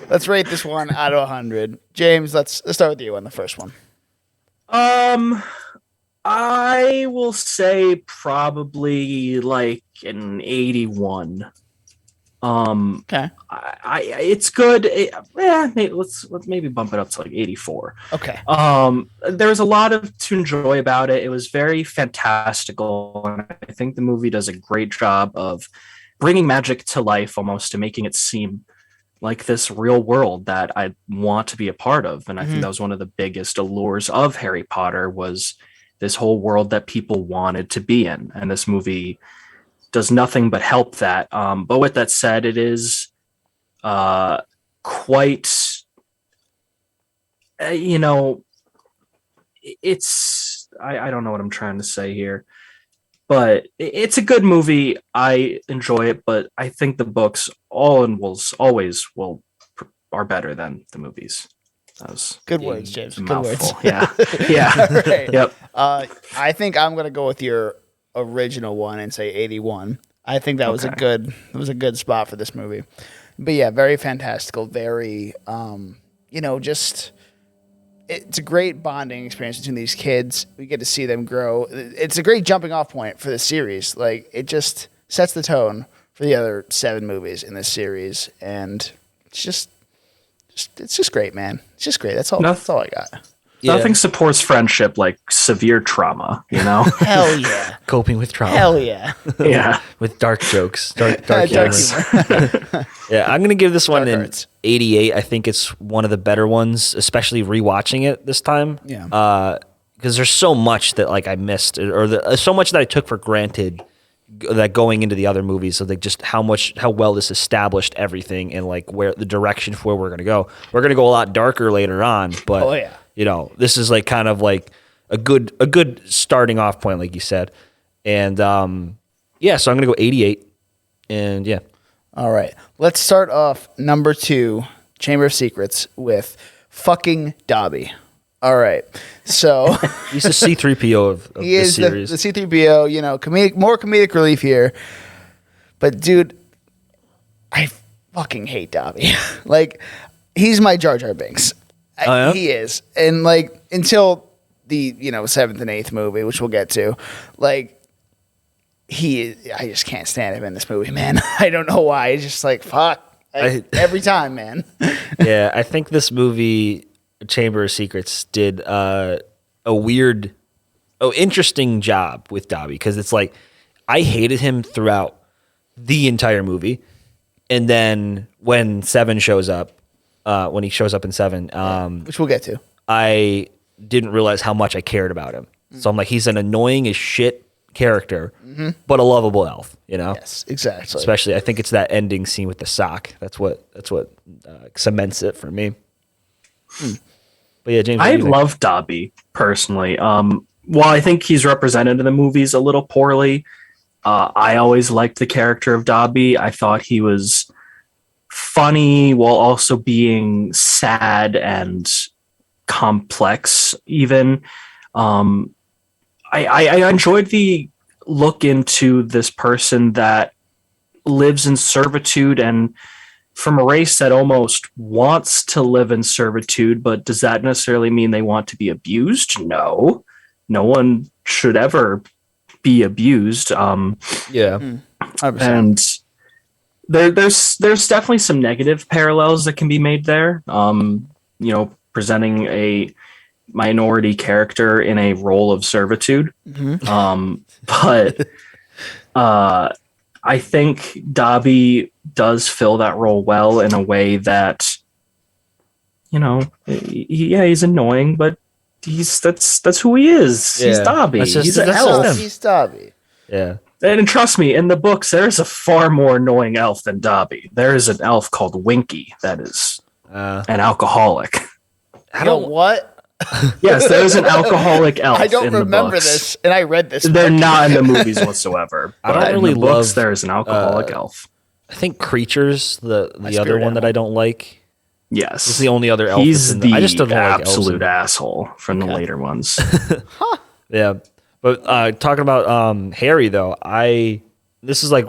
Let's rate this one out of 100. James, let's start with you on the first one. I will say probably like an 81. Okay. It's good. Let's maybe bump it up to like 84. Okay. There's a lot to enjoy about it. It was very fantastical, and I think the movie does a great job of bringing magic to life, almost, to making it seem like this real world that I want to be a part of. And I think that was one of the biggest allures of Harry Potter, was this whole world that people wanted to be in. And this movie does nothing but help that. But with that said, it is quite, it's, I don't know what I'm trying to say here, but it's a good movie. I enjoy it, but I think the books always are better than the movies. That was good words, James. Good mouthful. words. Yeah. Yeah. Right. Yep. I think I'm gonna go with your original one and say 81. I think that was a good spot for this movie. But yeah, very fantastical, very just it's a great bonding experience between these kids. We get to see them grow. It's a great jumping off point for the series. Like, it just sets the tone for the other 7 movies in this series, and it's just great, man. It's just great. That's all I got. Yeah. Nothing supports friendship like severe trauma, Hell yeah. Coping with trauma. Hell yeah. Yeah. With dark jokes. Dark humor. Yeah, I'm going to give this one an 88. I think it's one of the better ones, especially rewatching it this time. Yeah. Because there's so much that like I missed, or so much that I took for granted that going into the other movies. So like just how well this established everything and like where the direction for where we're going to go. We're going to go a lot darker later on, but oh yeah. This is like kind of like a good starting off point, like you said. And so I'm going to go 88. And yeah. All right. Let's start off number 2, Chamber of Secrets, with fucking Dobby. All right. So he's the C-3PO of he the is series. the C-3PO, more comedic relief here. But dude, I fucking hate Dobby. Like, he's my Jar Jar Binks. Yeah? He is. And like, until the 7th and 8th movie, which we'll get to, like, I just can't stand him in this movie, man. I don't know why. It's just like, fuck. Every time, man. Yeah, I think this movie, Chamber of Secrets, did a interesting job with Dobby, because it's like I hated him throughout the entire movie, and then when 7 shows up, when he shows up in 7, which we'll get to, I didn't realize how much I cared about him. So I'm like, he's an annoying as shit character, but a lovable elf, Yes, exactly. Especially, I think it's that ending scene with the sock. That's what cements it for me. But yeah, James, I love Dobby personally. While I think he's represented in the movies a little poorly, I always liked the character of Dobby. I thought he was funny while also being sad and complex even. I enjoyed the look into this person that lives in servitude and from a race that almost wants to live in servitude, but does that necessarily mean they want to be abused? No. No one should ever be abused. Yeah. 100%. And there's definitely some negative parallels that can be made there. Presenting a minority character in a role of servitude. But I think Dobby does fill that role well in a way that, he's annoying, but that's who he is. Yeah. He's Dobby. He's an elf. He's Dobby. Yeah. And trust me, in the books, there's a far more annoying elf than Dobby. There is an elf called Winky that is an alcoholic. What? Yes, there is an alcoholic elf. I don't in the remember books. this, and I read this. They're not in the movies whatsoever. I don't But really in the books, love, there is an alcoholic elf. I think Creatures, the other one that I don't like. Yes, It's the only other elf. he's that's in I just don't the like elves absolute in- asshole from the later ones. Yeah, but talking about Harry though, this is like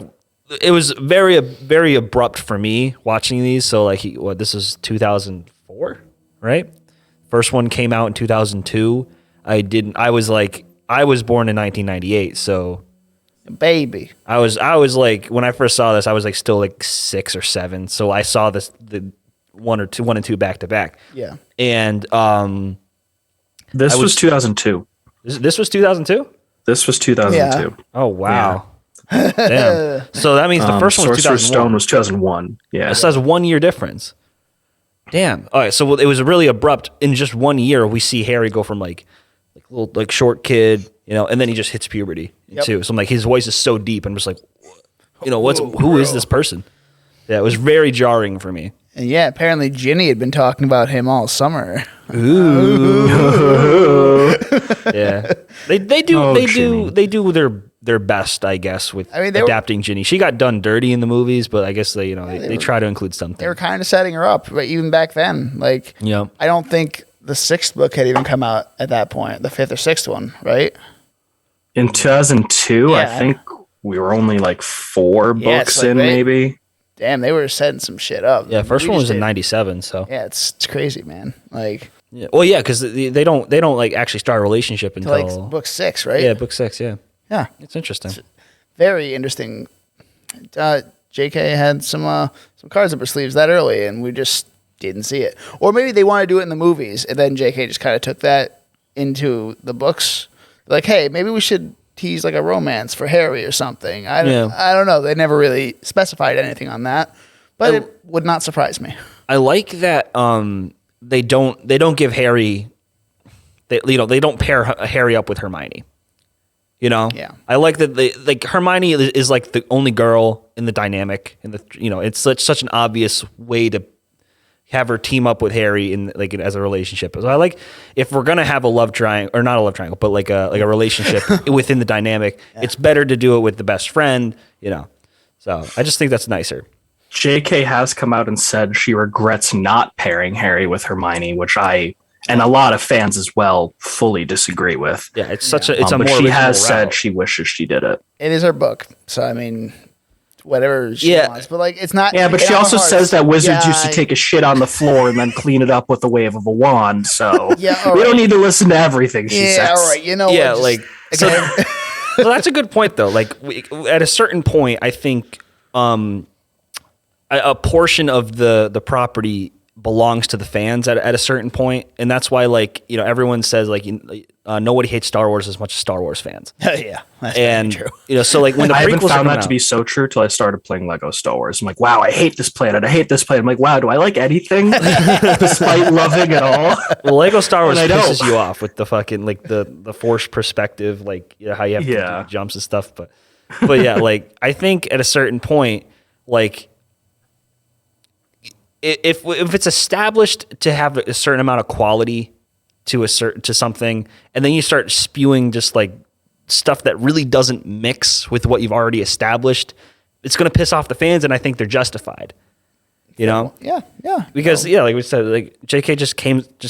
it was very very abrupt for me watching these. So like this is 2004, right? First one came out in 2002. I was born in 1998, so Baby. I was like when I first saw this, I was like still like 6 or 7. So I saw the 1 and 2 back to back. Yeah. And This was 2002. this was 2002. This was 2002. Yeah. Oh wow. Damn. So that means the first one was Sorcerer's 2001. Stone was 2001. Yeah. This has 1 year difference. Damn. All right. So it was really abrupt. In just 1 year, we see Harry go from like little like short kid, and then he just hits puberty too. So I'm like, his voice is so deep. I'm just like, who is this person? Yeah, it was very jarring for me. And yeah, apparently Ginny had been talking about him all summer. Ooh. Yeah. They do Ginny. their best, I guess, with they adapting Ginny. She got done dirty in the movies, but I guess they try to include something. They were kind of setting her up, but even back then, like, Yeah. I don't think the 6th book had even come out at that point, the 5th or 6th one, right? In 2002, Yeah. I think we were only like 4 Yeah, it's books like in, they- maybe. Damn, they were setting some shit up. Yeah, first We one just was in didn't- '97, so Yeah, it's crazy, man. Like, yeah. Well, yeah, because they don't like actually start a relationship until like book 6, right? yeah, book 6. Yeah, Yeah. it's interesting. Very interesting. JK had some cards up her sleeves that early, and we just didn't see it. Or maybe they want to do it in the movies, and then JK just kind of took that into the books. Like, hey, maybe we should tease like a romance for Harry or something. I don't know. They never really specified anything on that, but it would not surprise me. I like that they don't give Harry they don't pair Harry up with Hermione. Yeah. I like that Hermione is like the only girl in the dynamic, and it's such an obvious way to have her team up with Harry in like as a relationship. So I like if we're gonna have a love triangle, or not a love triangle, but like a relationship within the dynamic. It's better to do it with the best friend. So I just think that's nicer. JK has come out and said she regrets not pairing Harry with Hermione, which I and a lot of fans as well fully disagree with. Yeah, it's a more but she original has route. said she wishes she did it. It is her book, so I mean, whatever she wants. But like, it's not. Yeah, but in she our also hearts- says that wizards used to Yeah, take a shit on the floor and then clean it up with the wave of a wand. So Yeah, all we right. don't need to listen to everything she says. Yeah, all right. You know, Yeah, what, like just- okay. so that's a good point though. Like at a certain point, I think a portion of the property belongs to the fans at a certain point, and that's why everyone says nobody hates Star Wars as much as Star Wars fans. Yeah, that's And very true. so like when the I haven't prequels are found coming that to out- be so true till I started playing Lego Star Wars. I'm like, wow, I hate this planet. I hate this planet. I'm like, wow, do I like anything despite loving it all? Well, Lego Star Wars And I don't. pisses you off with the fucking the forced perspective, how you have to do jumps and stuff. But yeah, like I think at a certain point, like if it's established to have a certain amount of quality to something, and then you start spewing just like stuff that really doesn't mix with what you've already established, it's going to piss off the fans, and I think they're justified. Yeah. Because like we said, like JK just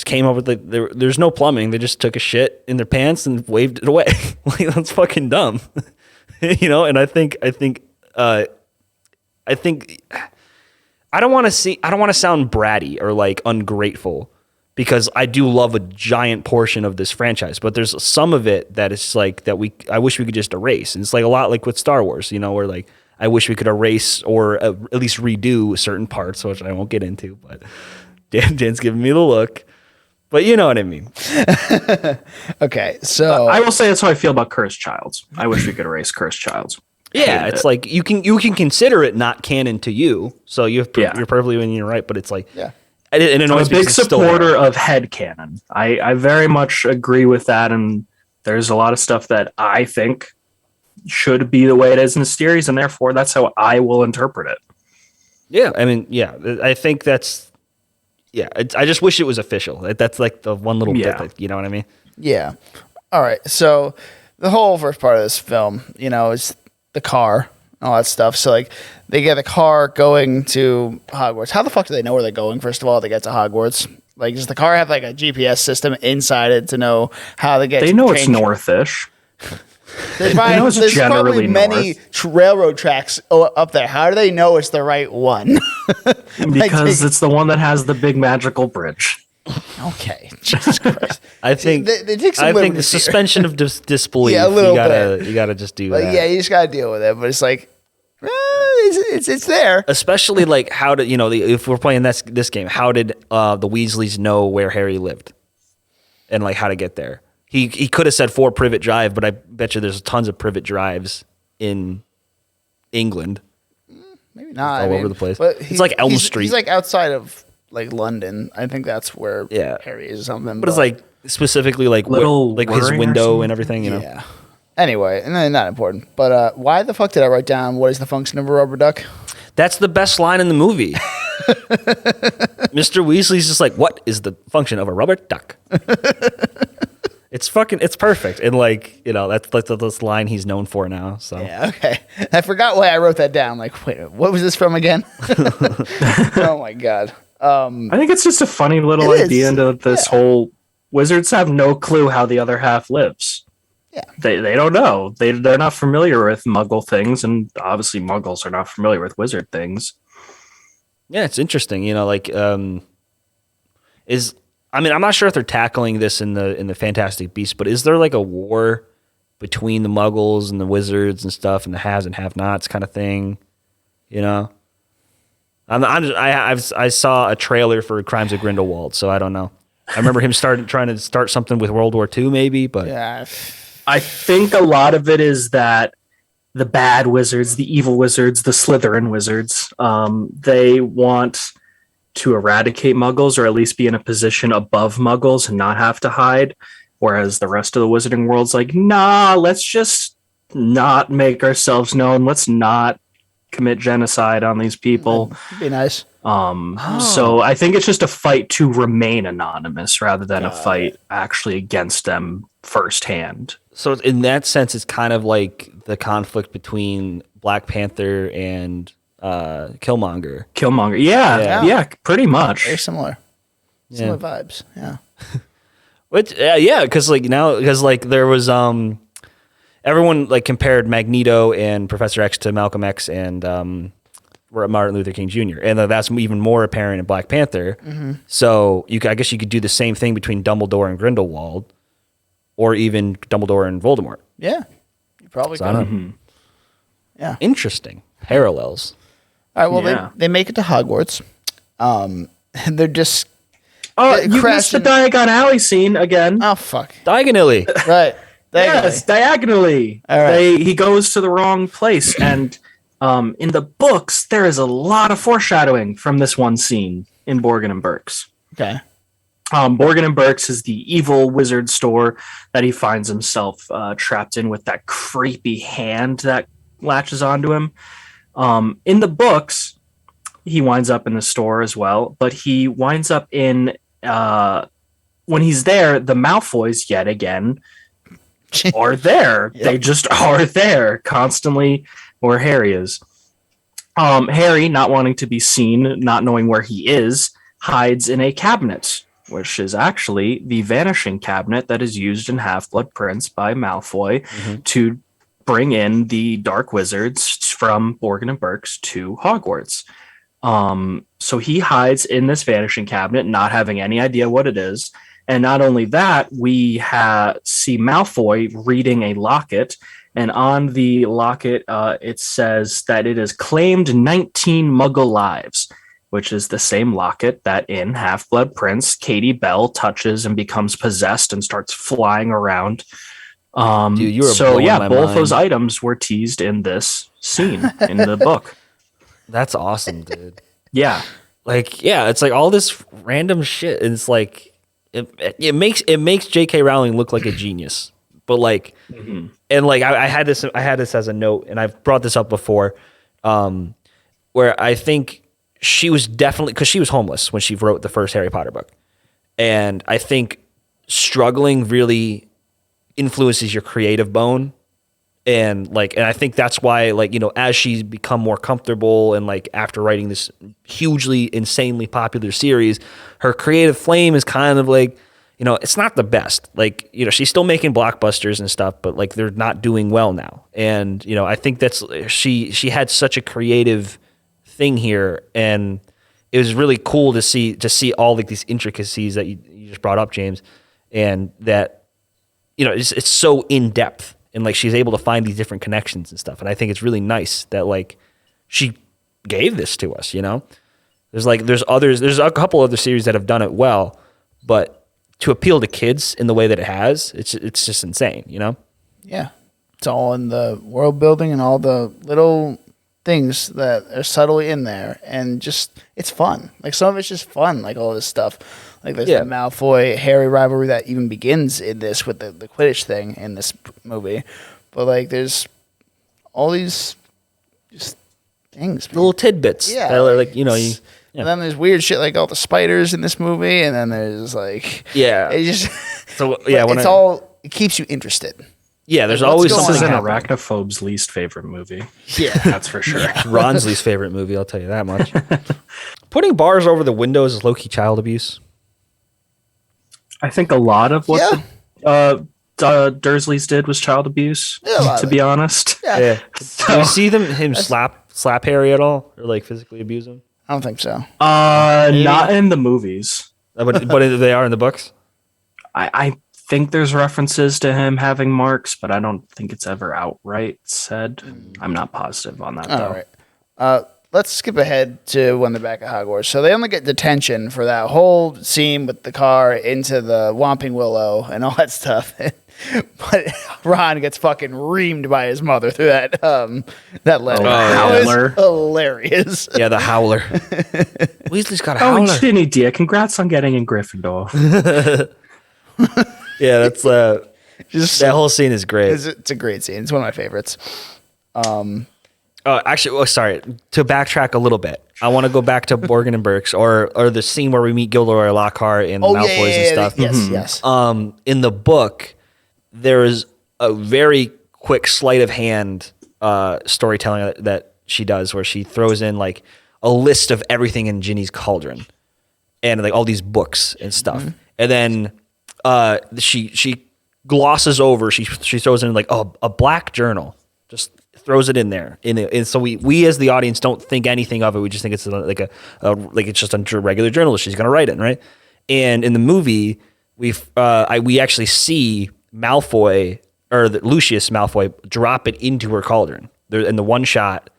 came up with there's no plumbing. They just took a shit in their pants and waved it away. Like that's fucking dumb. And I think I think I don't want to sound bratty or like ungrateful, because I do love a giant portion of this franchise, but there's some of it that is like I wish we could just erase. And it's like a lot like with Star Wars, where like I wish we could erase or at least redo certain parts, which I won't get into, but Dan's giving me the look. But you know what I mean. Okay, so I will say that's how I feel about Cursed Childs. I wish we could erase Cursed Childs. Yeah, it's like you can consider it not canon to you, so you're perfectly in your right. But it's like, I'm a big supporter of headcanon. I very much agree with that, and there's a lot of stuff that I think should be the way it is in the series, and therefore that's how I will interpret it. Yeah, I mean, I think that's I just wish it was official. That's like the one little bit that, you know what I mean? Yeah. All right. So the whole first part of this film, is the car, all that stuff. So like they get a car going to Hogwarts. How the fuck do they know where they're going? First of all, they get to Hogwarts. Like, does the car have like a GPS system inside it to know how they get? They know it's northish. There's probably many railroad tracks up there. How do they know it's the right one? Because it's the one that has the big magical bridge. Okay, Jesus Christ. I think they take some the suspension of disbelief. Yeah, a little bit. You gotta just do that. Yeah, you just gotta deal with it. But it's like, it's there. Especially like how did if we're playing this game, how did the Weasleys know where Harry lived, and like how to get there? He could have said 4 Privet Drive, but I bet you there's tons of Privet Drives in England. Maybe not. All over the place. It's like Elm Street. He's like outside of like London. I think that's where Harry is or something. But it's like specifically like his window and everything, Yeah. Anyway, and then not important. But why the fuck did I write down what is the function of a rubber duck? That's the best line in the movie. Mr. Weasley's just like, what is the function of a rubber duck? It's perfect. And like, that's like this line he's known for now. So yeah, okay. I forgot why I wrote that down. Like, wait, what was this from again? Oh my God. I think it's just a funny little idea into this whole wizards have no clue how the other half lives. Yeah. They don't know. They're not familiar with muggle things, and obviously muggles are not familiar with wizard things. Yeah, it's interesting. I'm not sure if they're tackling this in the Fantastic Beasts, but is there like a war between the muggles and the wizards and stuff, and the haves and have-nots kind of thing? I saw a trailer for Crimes of Grindelwald, so I don't know. I remember him trying to start something with World War II, maybe, but yeah. I think a lot of it is that the bad wizards, the evil wizards, the Slytherin wizards, they want to eradicate muggles, or at least be in a position above muggles and not have to hide, whereas the rest of the wizarding world's like, nah, let's just not make ourselves known. Let's not commit genocide on these people. That'd be nice. So I think it's just a fight to remain anonymous rather than a fight actually against them firsthand. So in that sense, it's kind of like the conflict between Black Panther and Killmonger. Yeah, pretty much. Very similar. Similar vibes. Yeah. Because there was everyone like compared Magneto and Professor X to Malcolm X and Martin Luther King Jr. And that's even more apparent in Black Panther. Mm-hmm. So I guess you could do the same thing between Dumbledore and Grindelwald, or even Dumbledore and Voldemort. Yeah, you probably could. Mm-hmm. Yeah, interesting parallels. All right, well, they make it to Hogwarts. And they're just you missed the Diagon Alley scene again. Oh fuck, diagonally, right? Yes, diagonally. All right. He goes to the wrong place, and in the books there is a lot of foreshadowing from this one scene in Borgin and Burke's. Okay. Borgin and Burke's is the evil wizard store that he finds himself trapped in with that creepy hand that latches onto him. In the books, he winds up in the store as well, but he winds up in when he's there, the Malfoys yet again are there. Yep. They just are there constantly where Harry is. Harry, not wanting to be seen, not knowing where he is, hides in a cabinet, which is actually the vanishing cabinet that is used in Half-Blood Prince by Malfoy to bring in the Dark Wizards from Borgin and Burke's to Hogwarts. So he hides in this vanishing cabinet, not having any idea what it is. And not only that, we see Malfoy reading a locket. And on the locket, it says that it has claimed 19 Muggle lives, which is the same locket that in Half-Blood Prince, Katie Bell touches and becomes possessed and starts flying around. Dude, you were so blowing yeah, my both mind. those items were teased in this scene in the book. That's awesome, dude. Yeah. Like, yeah, it's like all this random shit. And it's like, it makes J.K. Rowling look like a genius. But like, and like, I had this as a note, and I've brought this up before, where I think she was definitely, because she was homeless when she wrote the first Harry Potter book. And I think struggling really influences your creative bone. And I think that's why, like, you know, as she's become more comfortable and like after writing this hugely, insanely popular series, her creative flame is kind of like, you know, it's not the best. Like, you know, she's still making blockbusters and stuff, but like they're not doing well now. And, you know, I think that's, she had such a creative thing here, and it was really cool to see all like these intricacies that you just brought up, James, and that, you know, it's so in depth. And like she's able to find these different connections and stuff. And I think it's really nice that like she gave this to us, you know? There's a couple other series that have done it well, but to appeal to kids in the way that it has, it's just insane, you know? Yeah. It's all in the world building and all the little things that are subtly in there, and just it's fun. Like some of it's just fun, like all this stuff. Like there's the Malfoy Harry rivalry that even begins in this with the Quidditch thing in this movie. But like there's all these just things, man. Little tidbits. Yeah. That are like, you know, yeah. And then there's weird shit like all the spiders in this movie, and then there's like it just so yeah, it keeps you interested. Yeah, there's always This something is an happening. arachnophobe's least favorite movie. Yeah. That's for sure. Ron's least favorite movie, I'll tell you that much. Putting bars over the windows is low-key child abuse. I think a lot of what the Dursleys did was child abuse, to be honest. Yeah. Do you see him slap Harry at all, or like physically abuse him? I don't think so. Not in the movies. But they are in the books. I think there's references to him having marks, but I don't think it's ever outright said. I'm not positive on that, though. All right. Let's skip ahead to when they're back at Hogwarts. So they only get detention for that whole scene with the car into the Whomping Willow and all that stuff. But Ron gets fucking reamed by his mother through that letter. That was hilarious. Yeah, the Howler. Weasley's got a Howler. Oh, Ginny, dear, congrats on getting in Gryffindor. Yeah, that's that whole scene is great. It's a great scene. It's one of my favorites. Actually, sorry. To backtrack a little bit, I want to go back to Borgin and Burke's or the scene where we meet Gilderoy Lockhart and Malfoys and stuff. Yes. In the book, there is a very quick sleight of hand storytelling that she does, where she throws in like a list of everything in Ginny's cauldron and like all these books and stuff, and then she glosses over. She throws in like a black journal. Just throws it in there, and so we as the audience don't think anything of it. We just think it's like it's just a regular journal. She's gonna write it, right? And in the movie, we actually see Malfoy or Lucius Malfoy drop it into her cauldron. There in the one shot,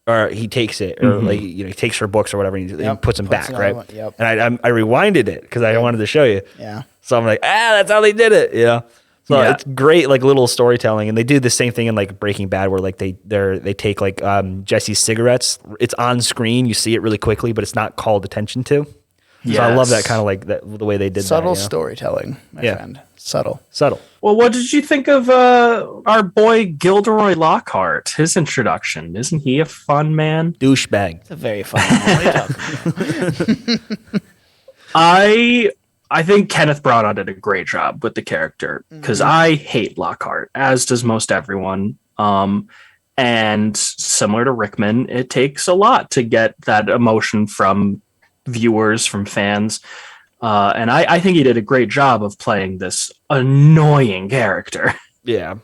or he takes it, or like he takes her books or whatever, and he puts them back, right? Yep. And I rewinded it because I wanted to show you. Yeah. So I'm like, that's how they did it, you know. So it's great, like little storytelling, and they do the same thing in like Breaking Bad, where like they take like Jesse's cigarettes. It's on screen, you see it really quickly, but it's not called attention to. Yes. So I love that kind of like the way they did subtle that. Subtle storytelling, my friend. Subtle. Well, what did you think of our boy Gilderoy Lockhart? His introduction, isn't he a fun man? Douchebag. It's a very fun man. I think Kenneth Branagh did a great job with the character, because I hate Lockhart, as does most everyone. And similar to Rickman, it takes a lot to get that emotion from viewers, from fans. And I think he did a great job of playing this annoying character. Yeah.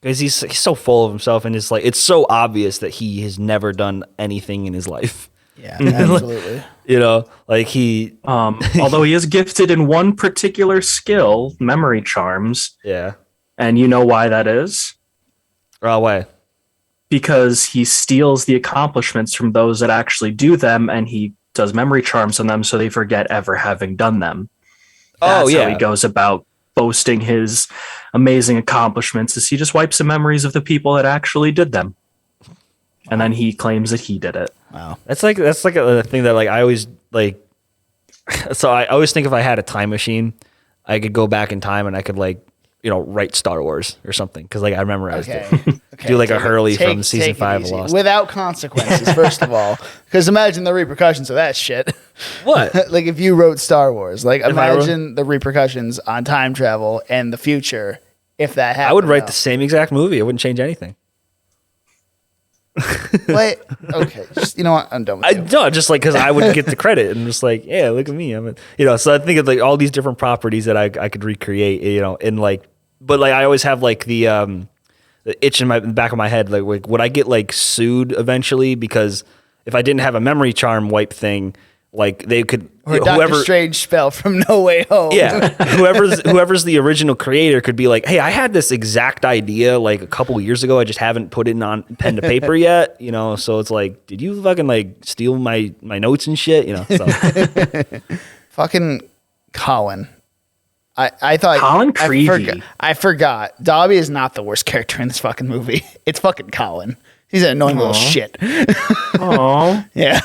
because he's so full of himself, and it's like it's so obvious that he has never done anything in his life. Yeah, absolutely. You know, like he, although he is gifted in one particular skill, memory charms. Yeah. And you know why that is? Why? Because he steals the accomplishments from those that actually do them, and he does memory charms on them so they forget ever having done them. That's how he goes about boasting his amazing accomplishments, is he just wipes the memories of the people that actually did them. And then he claims that he did it. Wow. That's like a thing that like I always like. So I always think if I had a time machine, I could go back in time and I could like, you know, write Star Wars or something. Cause like I remember I was do like a Hurley from season 5 of Lost. Without consequences, first of all. Because imagine the repercussions of that shit. What? Like if you wrote Star Wars, like imagine the repercussions on time travel and the future if that happened. I would write the same exact movie. I wouldn't change anything. Wait, okay. Just, you know what? I'm done with you. No, just like because I would get the credit and just like, yeah, look at me. You know, so I think of like all these different properties that I could recreate, you know, and like, but like I always have like the itch in the back of my head, like would I get like sued eventually because if I didn't have a memory charm wipe thing, like they could or Doctor Strange spell from No Way Home. Yeah, whoever's the original creator could be like, hey, I had this exact idea like a couple years ago. I just haven't put it on pen to paper yet. You know, so it's like, did you fucking like steal my notes and shit? You know, so. Fucking Colin. I thought Colin Creevy. I forgot. Dobby is not the worst character in this fucking movie. It's fucking Colin. He's an annoying little shit. Oh, yeah.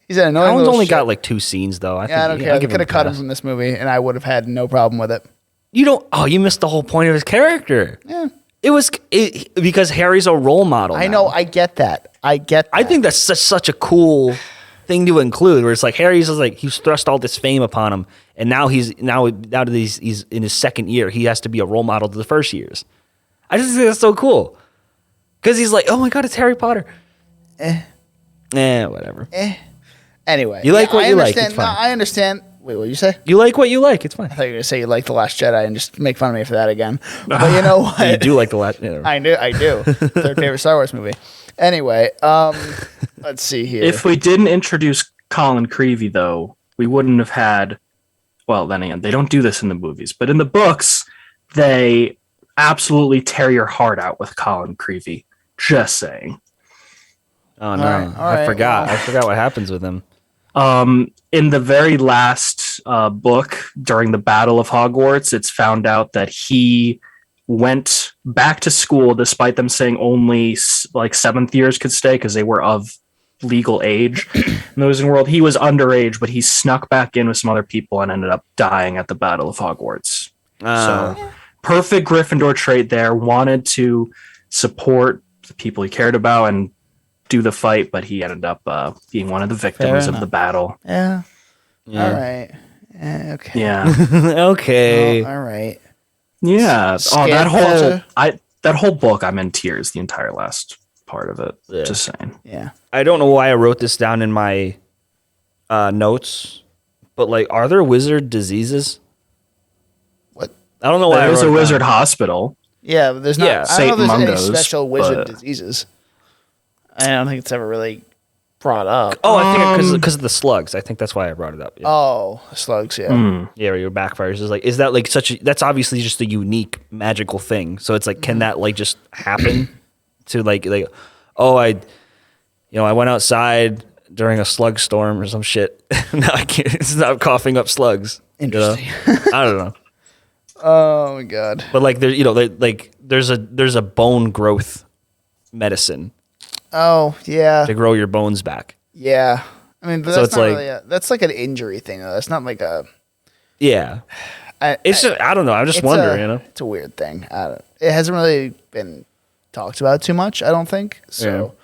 He's an annoying Colin's little only shit. got like 2 scenes though. I don't care. They could have cut him from this movie, and I would have had no problem with it. You don't. Oh, you missed the whole point of his character. Yeah. It was because Harry's a role model. I know. I get that. I think that's such a cool thing to include. Where it's like Harry's is like he's thrust all this fame upon him, and now he's that he's in his second year. He has to be a role model to the first years. I just think that's so cool because he's like, oh my god, it's Harry Potter. Whatever. Anyway, you like what you like. It's fine. No, I understand. Wait, what did you say? You like what you like. It's fine. I thought you were going to say you like The Last Jedi and just make fun of me for that again. But you know what? You do like The Last Jedi. I do. Third favorite Star Wars movie. Anyway, let's see here. If we didn't introduce Colin Creevy, though, we wouldn't have had. Well, then again, they don't do this in the movies, but in the books, they absolutely tear your heart out with Colin Creevy. Just saying. Oh no! I forgot. I forgot what happens with him. In the very last book, during the Battle of Hogwarts, it's found out that he went back to school despite them saying only like 7th years could stay because they were of legal age in the Wizarding World. He was underage, but he snuck back in with some other people and ended up dying at the Battle of Hogwarts. So perfect Gryffindor trait there. Wanted to support the people he cared about and do the fight, but he ended up being one of the victims of the battle. Yeah. All right. Okay. Yeah. Okay. All right. Yeah. That whole book, I'm in tears the entire last part of it. Yeah. Just saying. Yeah. I don't know why I wrote this down in my notes, but like, are there wizard diseases? What? I don't know why. There's a wizard hospital. Yeah, but there's not. Yeah. I don't know if there's Mungo's, any special wizard diseases. I don't think it's ever really brought up. Oh, I think because of the slugs. I think that's why I brought it up. Yeah. Oh, slugs. Yeah. Yeah, where your backfires is like, is that like that's obviously just a unique magical thing. So it's like, can that like just happen to like, oh, I went outside during a slug storm or some shit. Now I can't, it's not coughing up slugs. Interesting. You know? I don't know. Oh my God. But like there's a bone growth medicine. Oh yeah. To grow your bones back. Yeah. I mean, but so that's it's not like, really that's like an injury thing though. That's not like a. Yeah. I don't know. I'm just wondering, you know. It's a weird thing. It hasn't really been talked about too much, I don't think. So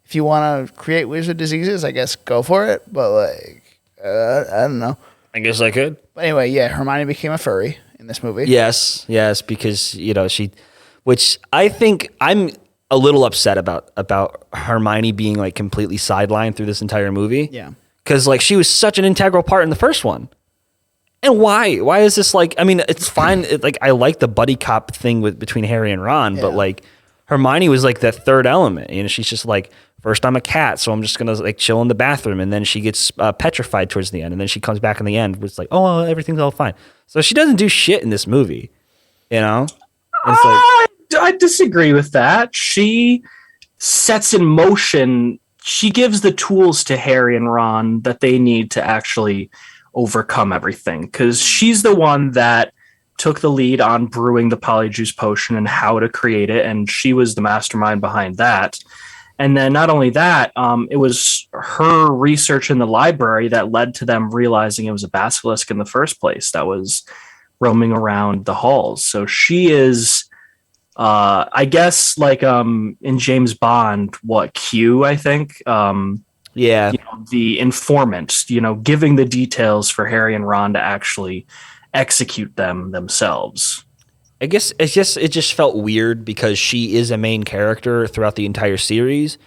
if you want to create wizard diseases, I guess go for it. But like, I don't know. I guess I could. But anyway, yeah, Hermione became a furry in this movie. Yes, because which I think I'm a little upset about Hermione being like completely sidelined through this entire movie. Yeah, because like she was such an integral part in the first one, And why? Why is this like? I mean, it's fine. I like the buddy cop thing between Harry and Ron, but like Hermione was like that third element. You know, she's just like, first I'm a cat, so I'm just gonna like chill in the bathroom, and then she gets petrified towards the end, and then she comes back in the end. It's like, oh, everything's all fine. So she doesn't do shit in this movie. You know, it's like, I disagree with that. She sets in motion. She gives the tools to Harry and Ron that they need to actually overcome everything, because she's the one that took the lead on brewing the polyjuice potion and how to create it, and she was the mastermind behind that. And then not only that, it was her research in the library that led to them realizing it was a basilisk in the first place that was roaming around the halls. So she is, I guess, like in James Bond, Q, I think. yeah, the informant, giving the details for Harry and Ron to actually execute them themselves. I guess it just felt weird because she is a main character throughout the entire series,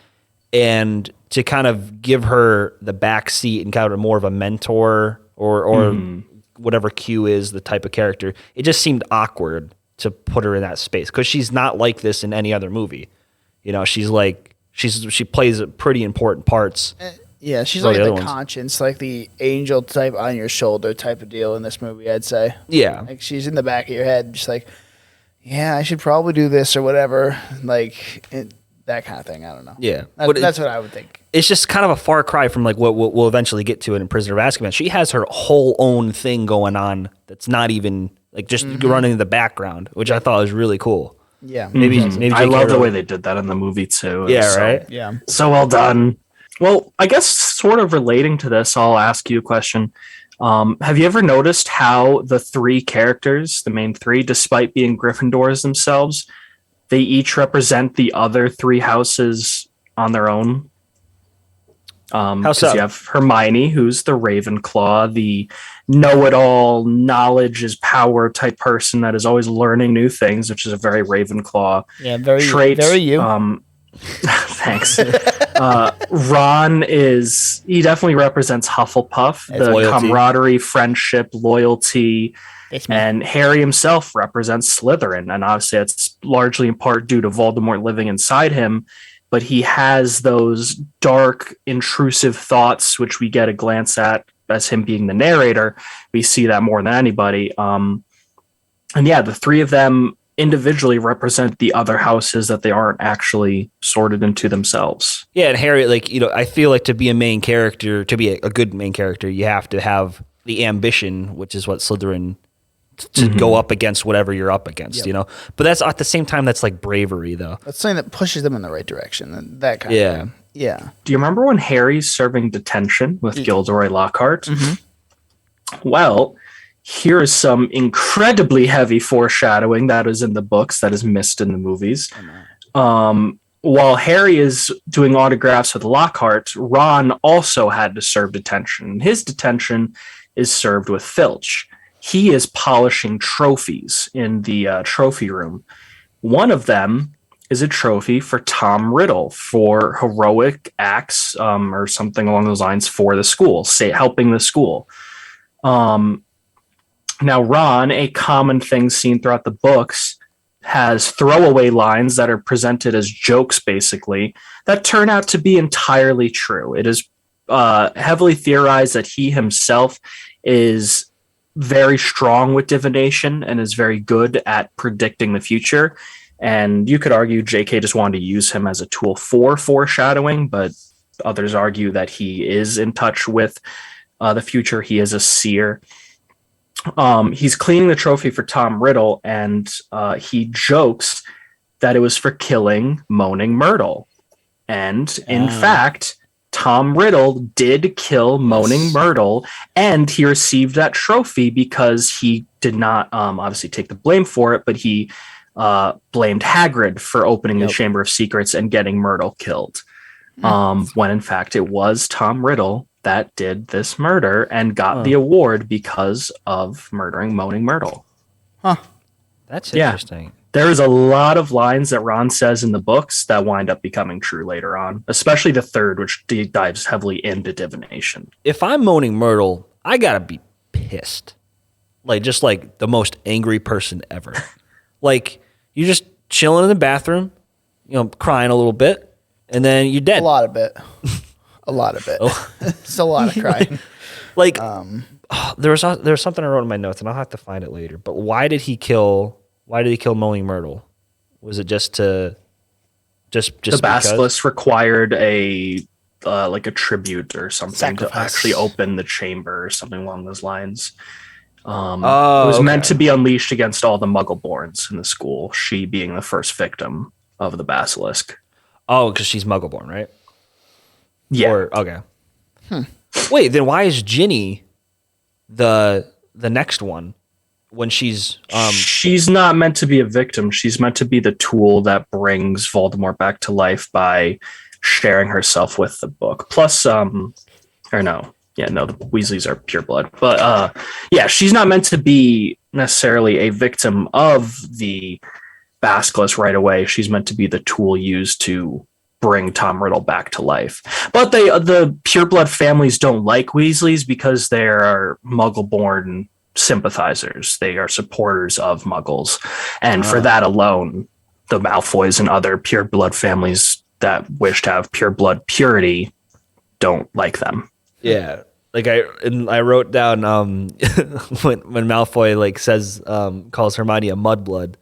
and to kind of give her the back seat and kind of more of a mentor or whatever Q is, the type of character, it just seemed awkward to put her in that space because she's not like this in any other movie. She's like. She plays pretty important parts. Yeah, she's like the conscience, like the angel type on your shoulder type of deal in this movie, I'd say. Yeah. Like she's in the back of your head, just like, yeah, I should probably do this or whatever. Like that kind of thing. I don't know. Yeah. That's what I would think. It's just kind of a far cry from like what we'll eventually get to it in Prisoner of Azkaban. She has her whole own thing going on that's not even like just running in the background, which I thought was really cool. Yeah, maybe I love the way they did that in the movie too. Yeah, right. Yeah, so well done. Well, I guess sort of relating to this, I'll ask you a question. Have you ever noticed how the three characters, the main three, despite being Gryffindors themselves, they each represent the other three houses on their own? How so? You have Hermione, who's the Ravenclaw, the know-it-all, knowledge is power type person that is always learning new things, which is a very Ravenclaw trait. Very you. Thanks. Ron he definitely represents Hufflepuff, the loyalty. Camaraderie, friendship, loyalty, and Harry himself represents Slytherin, and obviously that's largely in part due to Voldemort living inside him. But he has those dark, intrusive thoughts, which we get a glance at as him being the narrator. We see that more than anybody. And yeah, the three of them individually represent the other houses that they aren't actually sorted into themselves. Yeah, and Harry, I feel like to be a main character, to be a good main character, you have to have the ambition, which is what Slytherin to go up against whatever you're up against, But that's at the same time, that's like bravery, though. That's something that pushes them in the right direction. And that kind of thing. Yeah. Do you remember when Harry's serving detention with Gilderoy Lockhart? Well, here is some incredibly heavy foreshadowing that is in the books that is missed in the movies. While Harry is doing autographs with Lockhart, Ron also had to serve detention. His detention is served with Filch. He is polishing trophies in the trophy room. One of them is a trophy for Tom Riddle for heroic acts or something along those lines for the school, helping the school. Now, Ron, a common thing seen throughout the books, has throwaway lines that are presented as jokes, basically, that turn out to be entirely true. It is heavily theorized that he himself is very strong with divination and is very good at predicting the future. And you could argue JK just wanted to use him as a tool for foreshadowing, but others argue that he is in touch with the future. He is a seer. He's cleaning the trophy for Tom Riddle, and he jokes that it was for killing Moaning Myrtle. And in fact, Tom Riddle did kill Moaning Myrtle, and he received that trophy because he did not obviously take the blame for it, but he blamed Hagrid for opening the Chamber of Secrets and getting Myrtle killed. When in fact it was Tom Riddle that did this murder and got the award because of murdering Moaning Myrtle. That's interesting. There's a lot of lines that Ron says in the books that wind up becoming true later on, especially the third, which dives heavily into divination. If I'm Moaning Myrtle, I gotta be pissed. like just like the most angry person ever. Like you're just chilling in the bathroom, crying a little bit, and then you're dead. A lot of it. It's a lot of crying. Like there was something I wrote in my notes, and I'll have to find it later. But why did he kill Moaning Myrtle? Was it just the basilisk required a tribute or something Sacrifice. to actually open the chamber or something along those lines. It Oh, was okay. meant to be unleashed against all the Muggleborns in the school, she being the first victim of the basilisk. Oh, because she's Muggleborn, right? Yeah. Okay. Wait, then why is Ginny the next one when she's She's not meant to be a victim. She's meant to be the tool that brings Voldemort back to life by sharing herself with the book. Plus, the Weasleys are pureblood. But she's not meant to be necessarily a victim of the basilisk right away. She's meant to be the tool used to bring Tom Riddle back to life. But the pureblood families don't like Weasleys because they are Muggle-born sympathizers. They are supporters of Muggles. And for that alone, the Malfoys and other pureblood families that wish to have pureblood purity don't like them. Yeah. Like I wrote down when Malfoy calls Hermione a mudblood.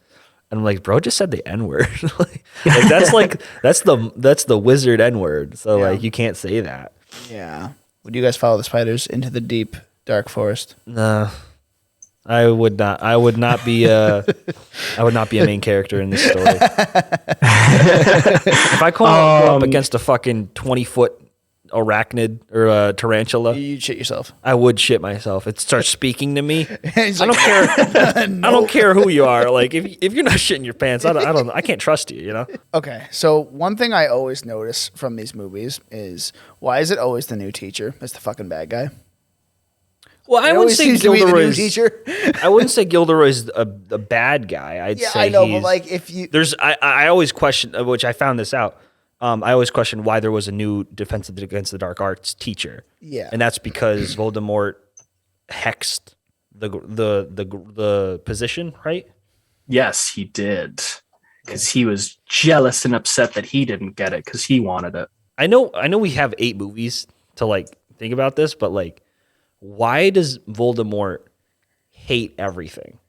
And I'm like, bro just said the N-word. That's the wizard N-word. So you can't say that. Yeah. Would you guys follow the spiders into the deep dark forest? No. I would not. I would not be a main character in this story. If I go up against a fucking 20-foot arachnid or a tarantula, You'd shit yourself. I would shit myself. It starts speaking to me. I Like, don't care. I don't care who you are. Like if you're not shitting your pants, I can't trust you. Okay, so one thing I always notice from these movies is why is it always the new teacher that's the fucking bad guy? Well, I It wouldn't always say seems to be the new Gilderoy's. teacher. I wouldn't say Gilderoy's a bad guy. I'd say I know, he's, but like if you there's I always question, which I found this out. I always question why there was a new Defense Against the Dark Arts teacher. Yeah. And that's because Voldemort hexed the position, right? Yes, he did. Because he was jealous and upset that he didn't get it because he wanted it. I know we have 8 movies to think about this, but why does Voldemort hate everything?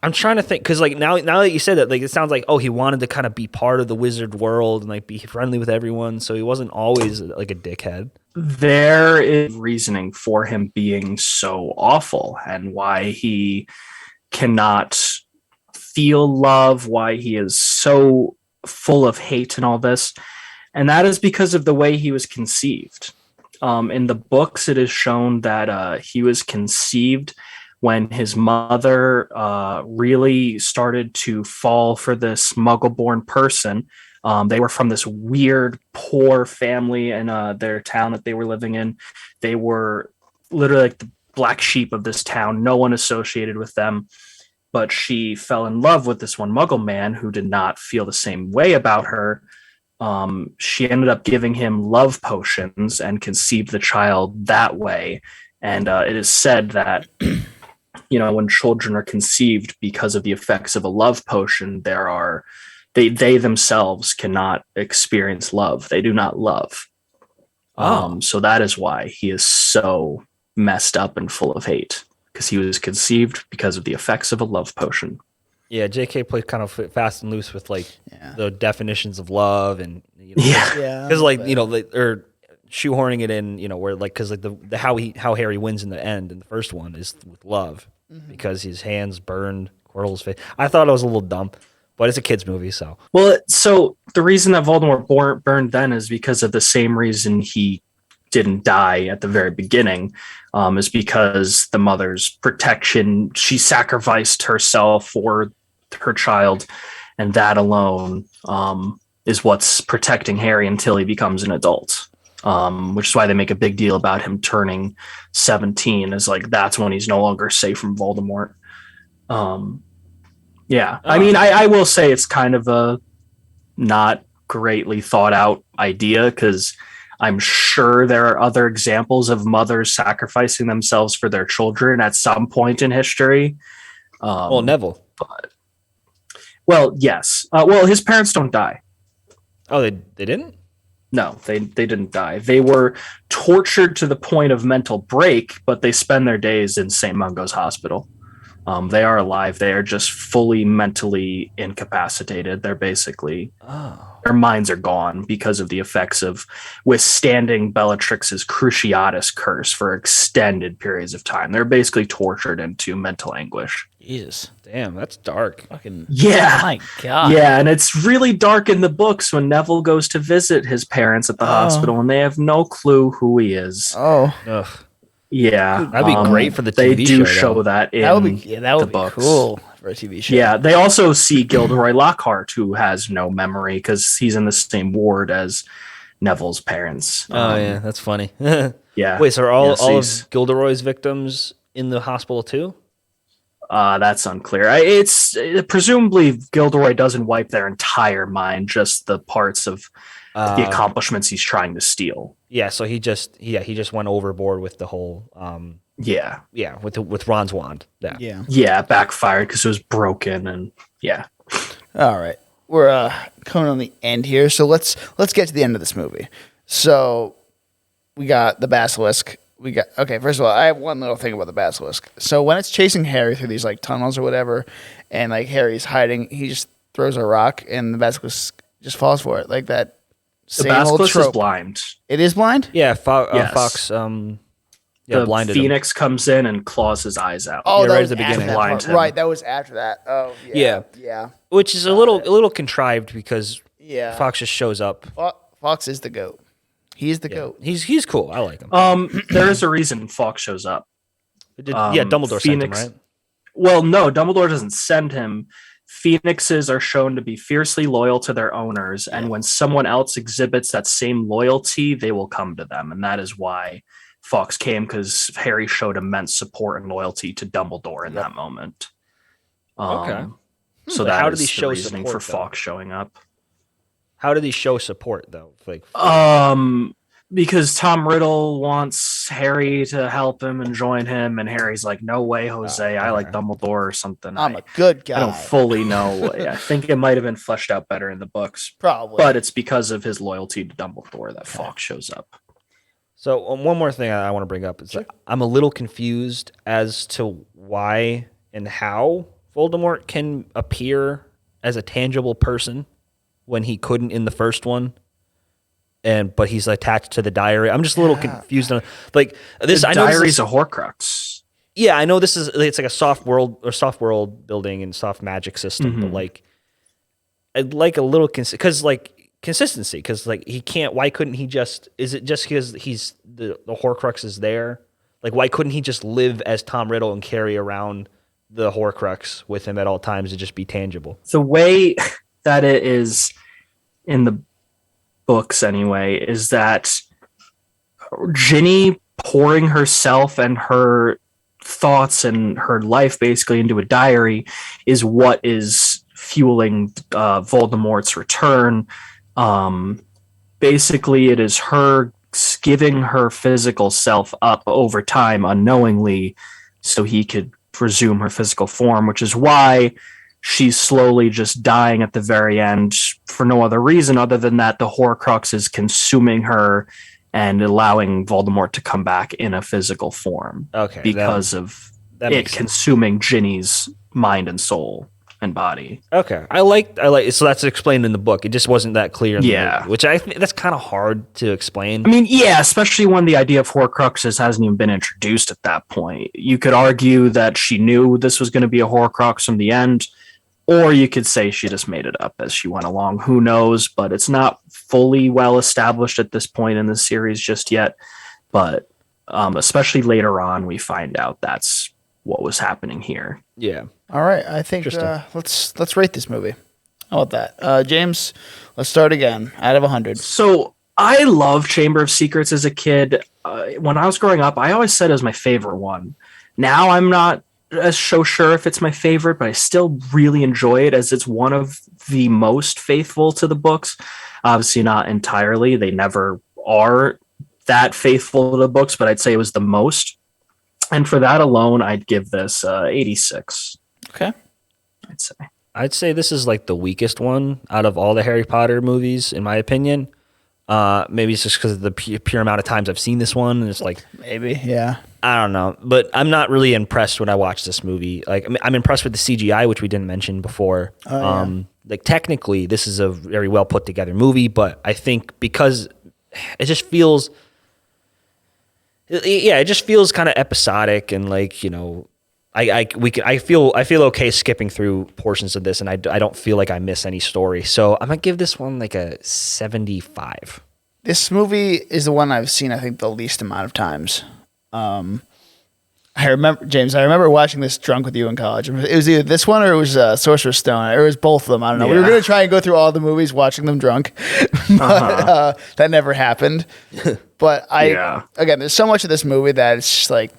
I'm trying to think, because now that you said that, it sounds like he wanted to kind of be part of the wizard world and be friendly with everyone, so he wasn't always a dickhead. There is reasoning for him being so awful and why he cannot feel love, why he is so full of hate and all this, and that is because of the way he was conceived. In the books, it is shown that he was conceived when his mother really started to fall for this Muggle-born person. They were from this weird, poor family in their town that they were living in. They were literally the black sheep of this town. No one associated with them. But she fell in love with this one Muggle man who did not feel the same way about her. She ended up giving him love potions and conceived the child that way. And it is said that when children are conceived because of the effects of a love potion, they themselves cannot experience love. They do not love. So that is why he is so messed up and full of hate, because he was conceived because of the effects of a love potion. Yeah, JK plays kind of fast and loose with the definitions of love and yeah, because or shoehorning it in, where because the how Harry wins in the end in the first one is with love, because his hands burned Quirrell's face. I thought it was a little dumb, but it's a kids movie, so. Well, so the reason that Voldemort burned then is because of the same reason he didn't die at the very beginning, is because the mother's protection. She sacrificed herself for her child, and that alone is what's protecting Harry until he becomes an adult. Which is why they make a big deal about him turning 17, is that's when he's no longer safe from Voldemort. I mean, I will say it's kind of a not greatly thought out idea, because I'm sure there are other examples of mothers sacrificing themselves for their children at some point in history. Well, Neville. Well, yes. Well, his parents don't die. Oh, they didn't? No, they didn't die. They were tortured to the point of mental break, but they spend their days in St. Mungo's Hospital. They are alive. They are just fully mentally incapacitated. They're basically their minds are gone because of the effects of withstanding Bellatrix's Cruciatus curse for extended periods of time. They're basically tortured into mental anguish. Jesus. Damn, that's dark. Fucking Yeah. my God. Yeah, and it's really dark in the books when Neville goes to visit his parents at the hospital and they have no clue who he is. Oh. Ugh. Yeah. That'd be great for the They TV do show, though. that in That would be the books. cool for a TV show. Yeah, they also see Gilderoy Lockhart, who has no memory because he's in the same ward as Neville's parents. Oh, yeah, that's funny. Yeah. Wait, so are all he's- of Gilderoy's victims in the hospital too? That's unclear. It's presumably Gilderoy doesn't wipe their entire mind, just the parts of the accomplishments he's trying to steal. Yeah, so he just went overboard with the whole Yeah. with Ron's wand. Yeah. Yeah. Yeah, it backfired because it was broken, and yeah. All right. We're coming on the end here, so let's get to the end of this movie. So we got the basilisk. First of all, I have one little thing about the basilisk. So when it's chasing Harry through these like tunnels or whatever, and like Harry's hiding, he just throws a rock and the basilisk just falls for it. Like that The same old basilisk is trope. blind. It is blind? Yeah, Yes. Fox The blinded him. Phoenix comes in and claws his eyes out. Oh, Yeah, that right was at the after beginning. that Blind part. him. Right, that was after that. Oh, yeah. Yeah. Which is a little contrived because Yeah. Fox just shows up. Fox is the goat. He's the goat. He's cool. I like him. There is a reason Fawkes shows up. Dumbledore Phoenix- sent him, right? Well, no, Dumbledore doesn't send him. Phoenixes are shown to be fiercely loyal to their owners, and when someone else exhibits that same loyalty, they will come to them, and that is why Fawkes came, because Harry showed immense support and loyalty to Dumbledore in that moment. Okay. So But that how is did he the show reasoning support, for though? Fawkes showing up. How did he show support though? Like, Because Tom Riddle wants Harry to help him and join him, and Harry's like, "No way, Jose! I like Dumbledore or something." I'm a good guy. I don't fully know. I think it might have been fleshed out better in the books, Probably. but it's because of his loyalty to Dumbledore that Fawkes shows up. so one more thing I want to bring up is that I'm a little confused as to why and how Voldemort can appear as a tangible person when he couldn't in the first one. But he's attached to the diary. I'm just a little confused on like this. The I know diary's a Horcrux. Yeah, I know it's like a soft world building and soft magic system, but like I'd like a little consistency because like he can't. Why couldn't he just? Is it just because he's the Horcrux is there? Like why couldn't he just live as Tom Riddle and carry around the Horcrux with him at all times to just be tangible? The way that it is in the books anyway is that Ginny pouring herself and her thoughts and her life basically into a diary is what is fueling Voldemort's return. Basically it is her giving her physical self up over time unknowingly so he could resume her physical form, which is why she's slowly just dying at the very end for no other reason other than that the Horcrux is consuming her and allowing Voldemort to come back in a physical form. Okay, because of that it makes sense. consuming Ginny's mind and soul and body. Okay, I like so that's explained in the book. It just wasn't that clear in the movie, which I think that's kind of hard to explain. I mean, yeah, especially when the idea of Horcruxes hasn't even been introduced at that point. You could argue that she knew this was going to be a Horcrux from the end, or you could say she just made it up as she went along. Who knows? But it's not fully well established at this point in the series just yet. But especially later on, we find out that's what was happening here. Yeah. All right, I think let's rate this movie. How about that, James? Let's start again. Out of 100. So I love Chamber of Secrets as a kid. When I was growing up, I always said it was my favorite one. Now I'm not so sure if it's my favorite, but I still really enjoy it as it's one of the most faithful to the books. Obviously not entirely. They never are that faithful to the books, but I'd say it was the most. And for that alone, I'd give this 86. Okay. I'd say this is like the weakest one out of all the Harry Potter movies, in my opinion. Maybe it's just because of the pure amount of times I've seen this one, and it's like maybe, yeah. I don't know, but I'm not really impressed when I watch this movie. Like, I'm impressed with the CGI, which we didn't mention before. Like, technically, this is a very well put together movie, but I think because it just feels, it just feels kind of episodic, and like, you know, I feel okay skipping through portions of this, and I don't feel like I miss any story. So I'm gonna give this one like a 75. This movie is the one I've seen, I think, the least amount of times. I remember watching this drunk with you in college. It was either this one or it was Sorcerer's Stone, or it was both of them. I don't know. Yeah. We were going to try and go through all the movies, watching them drunk, but that never happened. But again, there's so much of this movie that it's just like,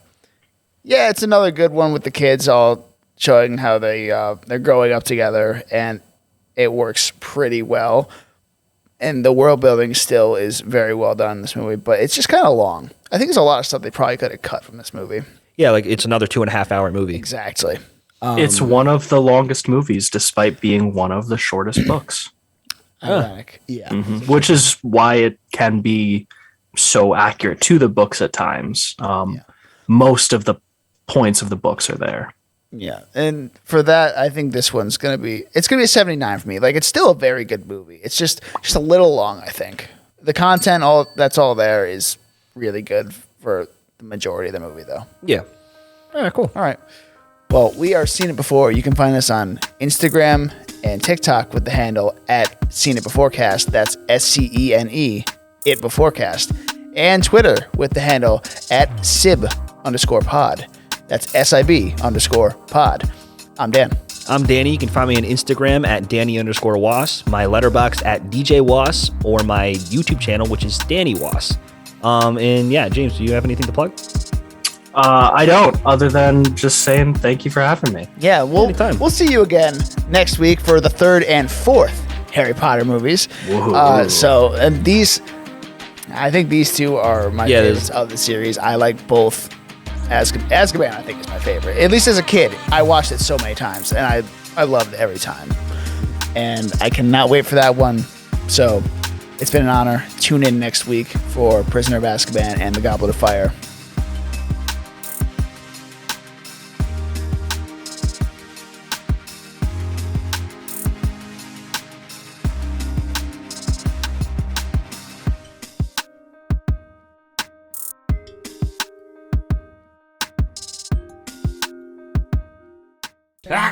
yeah, it's another good one with the kids all showing how they're growing up together, and it works pretty well. And the world building still is very well done in this movie, but it's just kind of long. I think there's a lot of stuff they probably could have cut from this movie. Yeah, like it's another 2.5 hour movie. Exactly. It's one of the longest movies, despite being one of the shortest books. Ironic. Yeah. Mm-hmm. Which is why it can be so accurate to the books at times. Most of the points of the books are there. Yeah, and for that, I think this one's gonna be a 79 for me. Like, it's still a very good movie. It's just a little long, I think. The content, that's all there, is really good for the majority of the movie, though. Yeah. All right, cool. All right. Well, we are Seen It Before. You can find us on Instagram and TikTok with the handle at Seen It Beforecast. That's SCENE, It Beforecast. And Twitter with the handle at SIB_pod. That's SIB_pod. I'm Dan. I'm Danny. You can find me on Instagram at Danny_Was, my letterbox at DJ Was, or my YouTube channel, which is Danny Was. And yeah, James, do you have anything to plug? I don't, other than just saying thank you for having me. Yeah, we'll see you again next week for the 3rd and 4th Harry Potter movies. And I think these two are my favorites of the series. I like both. Azkaban, I think, is my favorite. At least as a kid, I watched it so many times, and I loved it every time. And I cannot wait for that one. So it's been an honor. Tune in next week for Prisoner of Azkaban and the Goblet of Fire.